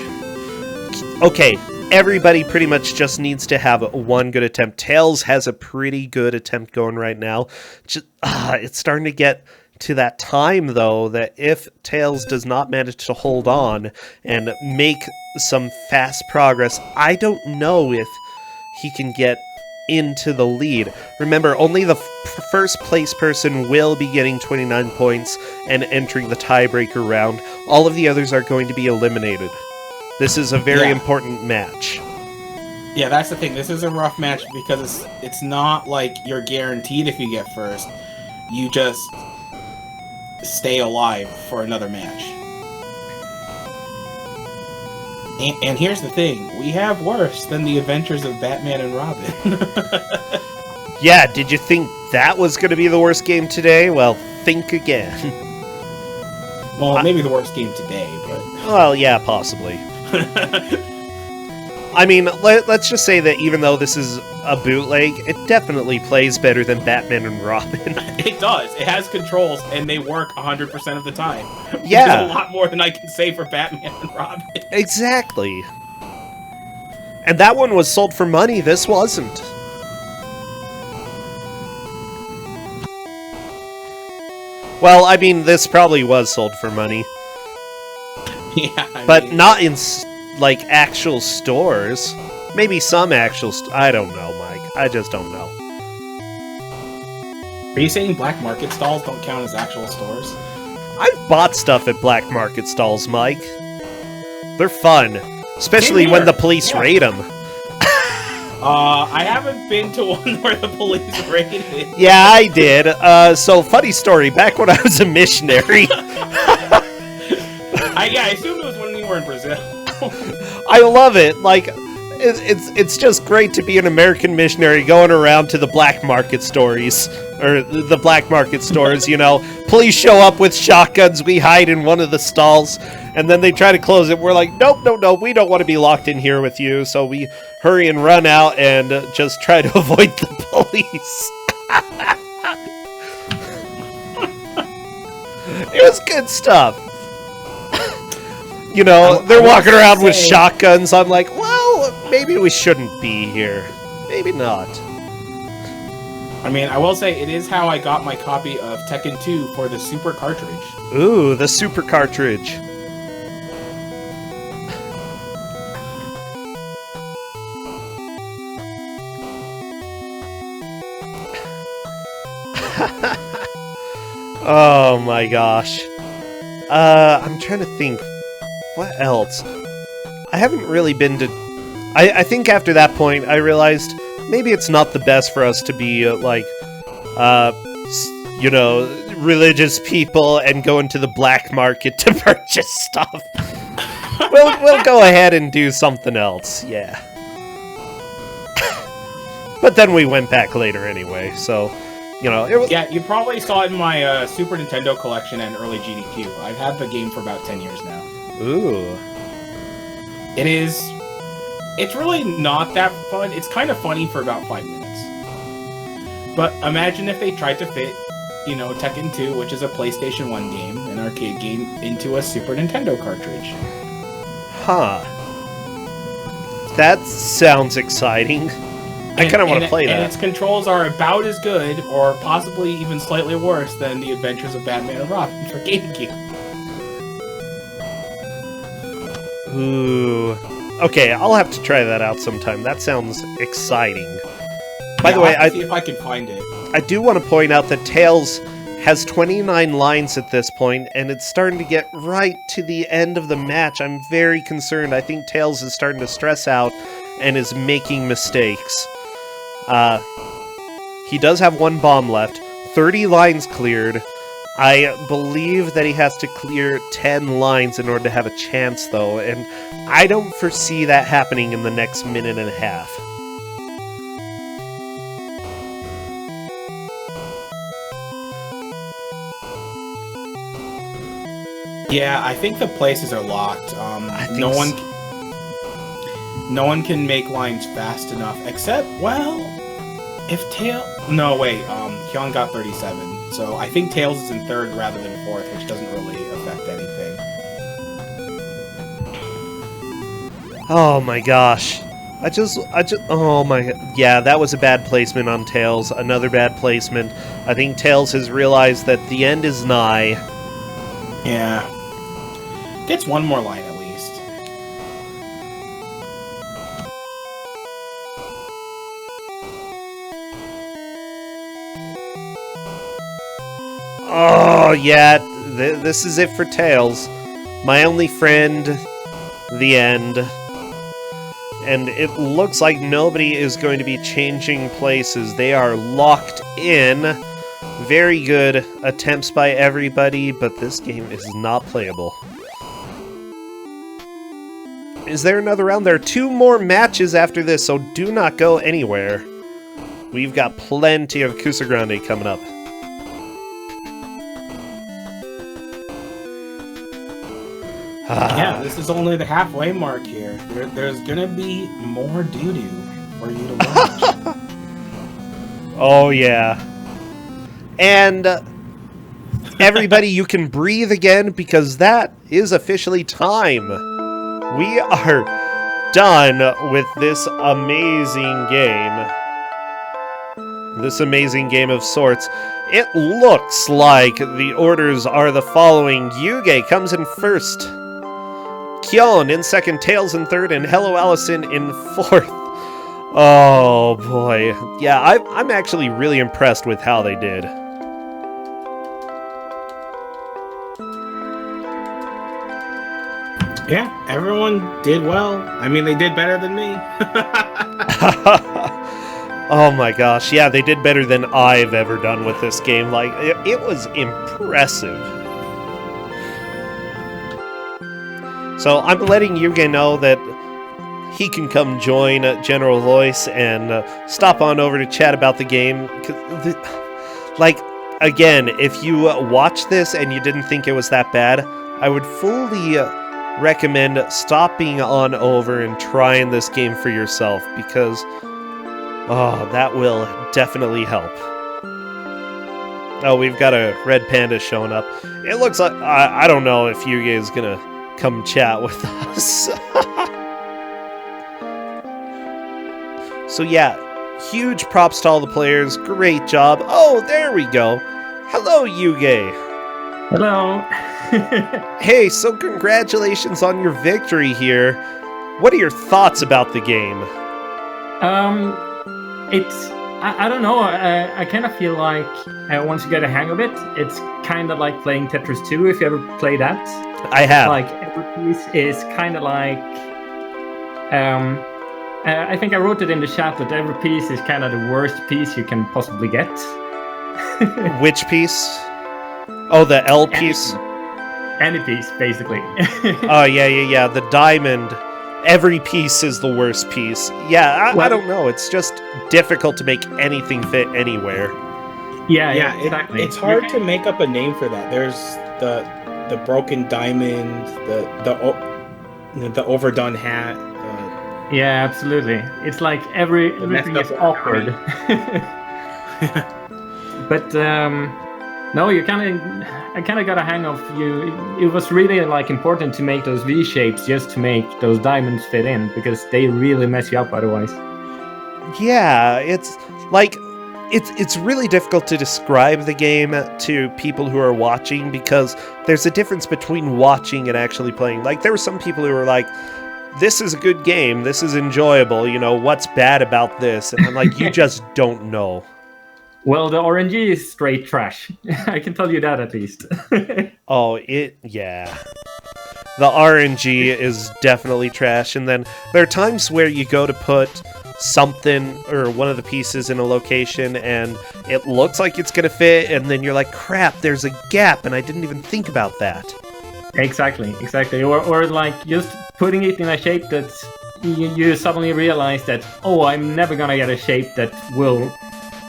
Okay, everybody pretty much just needs to have one good attempt. Tails has a pretty good attempt going right now. It's starting to get to that time, though, that if Tails does not manage to hold on and make some fast progress, I don't know if he can get into the lead. Remember, only the first place person will be getting 29 points and entering the tiebreaker round. All of the others are going to be eliminated. This is a very important match. Yeah, that's the thing. This is a rough match because it's not like you're guaranteed if you get first. You just stay alive for another match. And here's the thing. We have worse than the Adventures of Batman and Robin. Yeah, did you think that was going to be the worst game today? Well, think again. Well, maybe the worst game today, but... Well, yeah, possibly. I mean, let's just say that even though this is a bootleg, it definitely plays better than Batman and Robin. It does. It has controls, and they work 100% of the time. Yeah. Which is a lot more than I can say for Batman and Robin. Exactly. And that one was sold for money, this wasn't. Well, I mean, this probably was sold for money. Yeah, but not in like, actual stores. Maybe some actual I don't know, Mike. I just don't know. Are you saying black market stalls don't count as actual stores? I've bought stuff at black market stalls, Mike. They're fun. Especially when the police raid them. I haven't been to one where the police raided it. Yeah, I did. So, funny story. Back when I was a missionary... I assumed it was when you were in Brazil. I love it. Like, it's just great to be an American missionary going around to the black market stores. Or the black market stores, you know. Police show up with shotguns. We hide in one of the stalls. And then they try to close it. We're like, nope, we don't want to be locked in here with you. So we hurry and run out and just try to avoid the police. It was good stuff. You know, they're walking around with shotguns. I'm like, well, maybe we shouldn't be here. Maybe not. I mean, I will say, it is how I got my copy of Tekken 2 for the Super cartridge. Ooh, the Super cartridge. Oh my gosh. I'm trying to think. What else? I haven't really been to... I think after that point, I realized maybe it's not the best for us to be, like, you know, religious people and go into the black market to purchase stuff. We'll go ahead and do something else, yeah. But then we went back later anyway, so... You know, it was... Yeah, you probably saw it in my Super Nintendo collection and early GDQ. I've had the game for about 10 years now. Ooh. It's really not that fun. It's kind of funny for about 5 minutes. But imagine if they tried to fit, you know, Tekken 2, which is a PlayStation 1 game, an arcade game, into a Super Nintendo cartridge. Huh. That sounds exciting. I kind of want to play that. And its controls are about as good, or possibly even slightly worse, than The Adventures of Batman and Robin for GameCube. Ooh. Okay, I'll have to try that out sometime. That sounds exciting. By the way, I'll see if I can find it. I do want to point out that Tails has 29 lines at this point, and it's starting to get right to the end of the match. I'm very concerned. I think Tails is starting to stress out and is making mistakes. He does have one bomb left, 30 lines cleared. I believe that he has to clear 10 lines in order to have a chance, though, and I don't foresee that happening in the next minute and a half. Yeah, I think the places are locked. No one can make lines fast enough, except, well, if No, wait, Hyun got 37, so I think Tails is in third rather than fourth, which doesn't really affect anything. Oh my gosh. Oh my, yeah, that was a bad placement on Tails. Another bad placement. I think Tails has realized that the end is nigh. Yeah. Gets one more line at least. Oh, yeah, this is it for Tails. My only friend, the end. And it looks like nobody is going to be changing places. They are locked in. Very good attempts by everybody, but this game is not playable. Is there another round? There are 2 more matches after this, so do not go anywhere. We've got plenty of Kusogr4nde coming up. Yeah, this is only the halfway mark here. There's gonna be more doo-doo for you to watch. Oh, yeah. And everybody, you can breathe again, because that is officially time. We are done with this amazing game. This amazing game of sorts. It looks like the orders are the following. Yuge comes in first. Kyon in second, Tails in third, and Hello Allison in fourth. Oh boy. Yeah, I'm actually really impressed with how they did. Yeah, everyone did well. I mean, they did better than me. Oh my gosh, yeah, they did better than I've ever done with this game. Like, it was impressive. So I'm letting Yuge know that he can come join General Lois and stop on over to chat about the game. Like, again, if you watch this and you didn't think it was that bad, I would fully recommend stopping on over and trying this game for yourself, because that will definitely help. Oh, we've got a red panda showing up. It looks like I don't know if Yuge is gonna come chat with us. So yeah, huge props to all the players. Great job. Oh, there we go. Hello, Yuge. Hello. Hey, so congratulations on your victory here. What are your thoughts about the game? I don't know. I kind of feel like once you get a hang of it, it's kind of like playing Tetris 2, if you ever play that. I have. Like, every piece is kind of like... I think I wrote it in the chat that every piece is kind of the worst piece you can possibly get. Which piece? Oh, the L piece? Any piece, basically. Oh, yeah. The diamond. Every piece is the worst piece. Yeah, I don't know. It's just difficult to make anything fit anywhere. Yeah, exactly. It's hard to make up a name for that. There's the broken diamond, the overdone hat. Yeah, absolutely. It's like everything is awkward. But no, I kind of got a hang of you. It was really like important to make those V shapes just to make those diamonds fit in, because they really mess you up otherwise. Yeah, it's like it's really difficult to describe the game to people who are watching, because there's a difference between watching and actually playing. Like, there were some people who were like, this is a good game, this is enjoyable, what's bad about this? And I'm like, you just don't know. Well, the RNG is straight trash. I can tell you that at least. Yeah. The RNG is definitely trash, and then there are times where you go to put something or one of the pieces in a location and it looks like it's gonna fit, and then you're like, crap, there's a gap and I didn't even think about that. Exactly. Or like just putting it in a shape that you suddenly realize that, I'm never gonna get a shape that will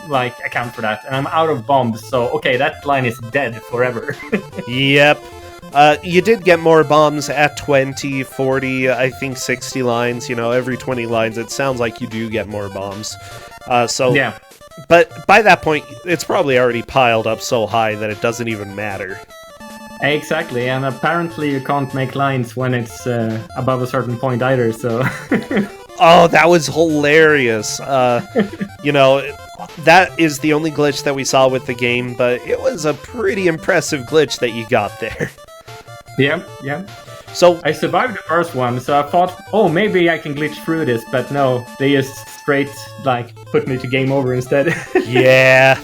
like account for that, and I'm out of bombs, so okay, that line is dead forever. Yep. You did get more bombs at 20, 40, I think 60 lines, every 20 lines it sounds like you do get more bombs. Yeah. But by that point, it's probably already piled up so high that it doesn't even matter. Exactly, and apparently you can't make lines when it's above a certain point either, so... Oh, that was hilarious. That is the only glitch that we saw with the game, but it was a pretty impressive glitch that you got there. Yeah. So I survived the first one, so I thought, maybe I can glitch through this, but no, they just straight, put me to game over instead. Yeah.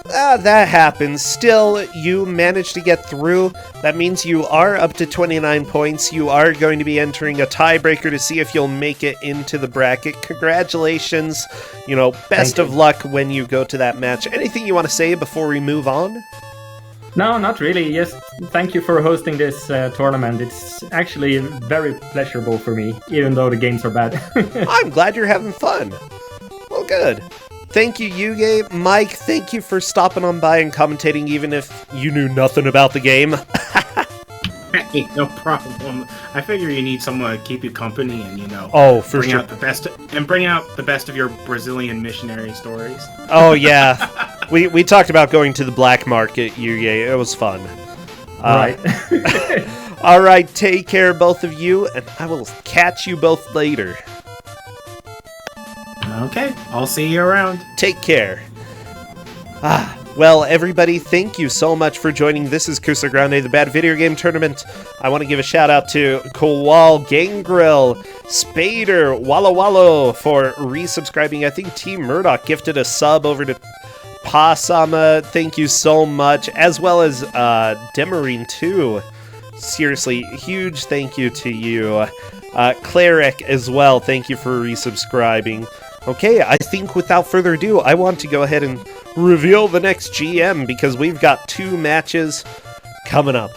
That happens. Still, you managed to get through. That means you are up to 29 points. You are going to be entering a tiebreaker to see if you'll make it into the bracket. Congratulations. Best of luck when you go to that match. Anything you want to say before we move on? No, not really. Just thank you for hosting this tournament. It's actually very pleasurable for me, even though the games are bad. I'm glad you're having fun. Well, good. Thank you, Yuge. Mike, thank you for stopping on by and commentating even if you knew nothing about the game. Hey, no problem. I figure you need someone to keep you company and, bring out the best of your Brazilian missionary stories. Oh, yeah. We talked about going to the black market, Yuge. It was fun. Right. All right, take care, both of you, and I will catch you both later. Okay, I'll see you around. Take care. Well, everybody, thank you so much for joining. This is Kusogr4nde, the Bad Video Game Tournament. I want to give a shout out to Kowal, Gangrel, Spader, Walla Wallo for resubscribing. I think Team Murdoch gifted a sub over to Pasama. Thank you so much. As well as Demarine too. Seriously, huge thank you to you. Cleric as well, thank you for resubscribing. Okay, I think without further ado, I want to go ahead and reveal the next GM because we've got 2 matches coming up.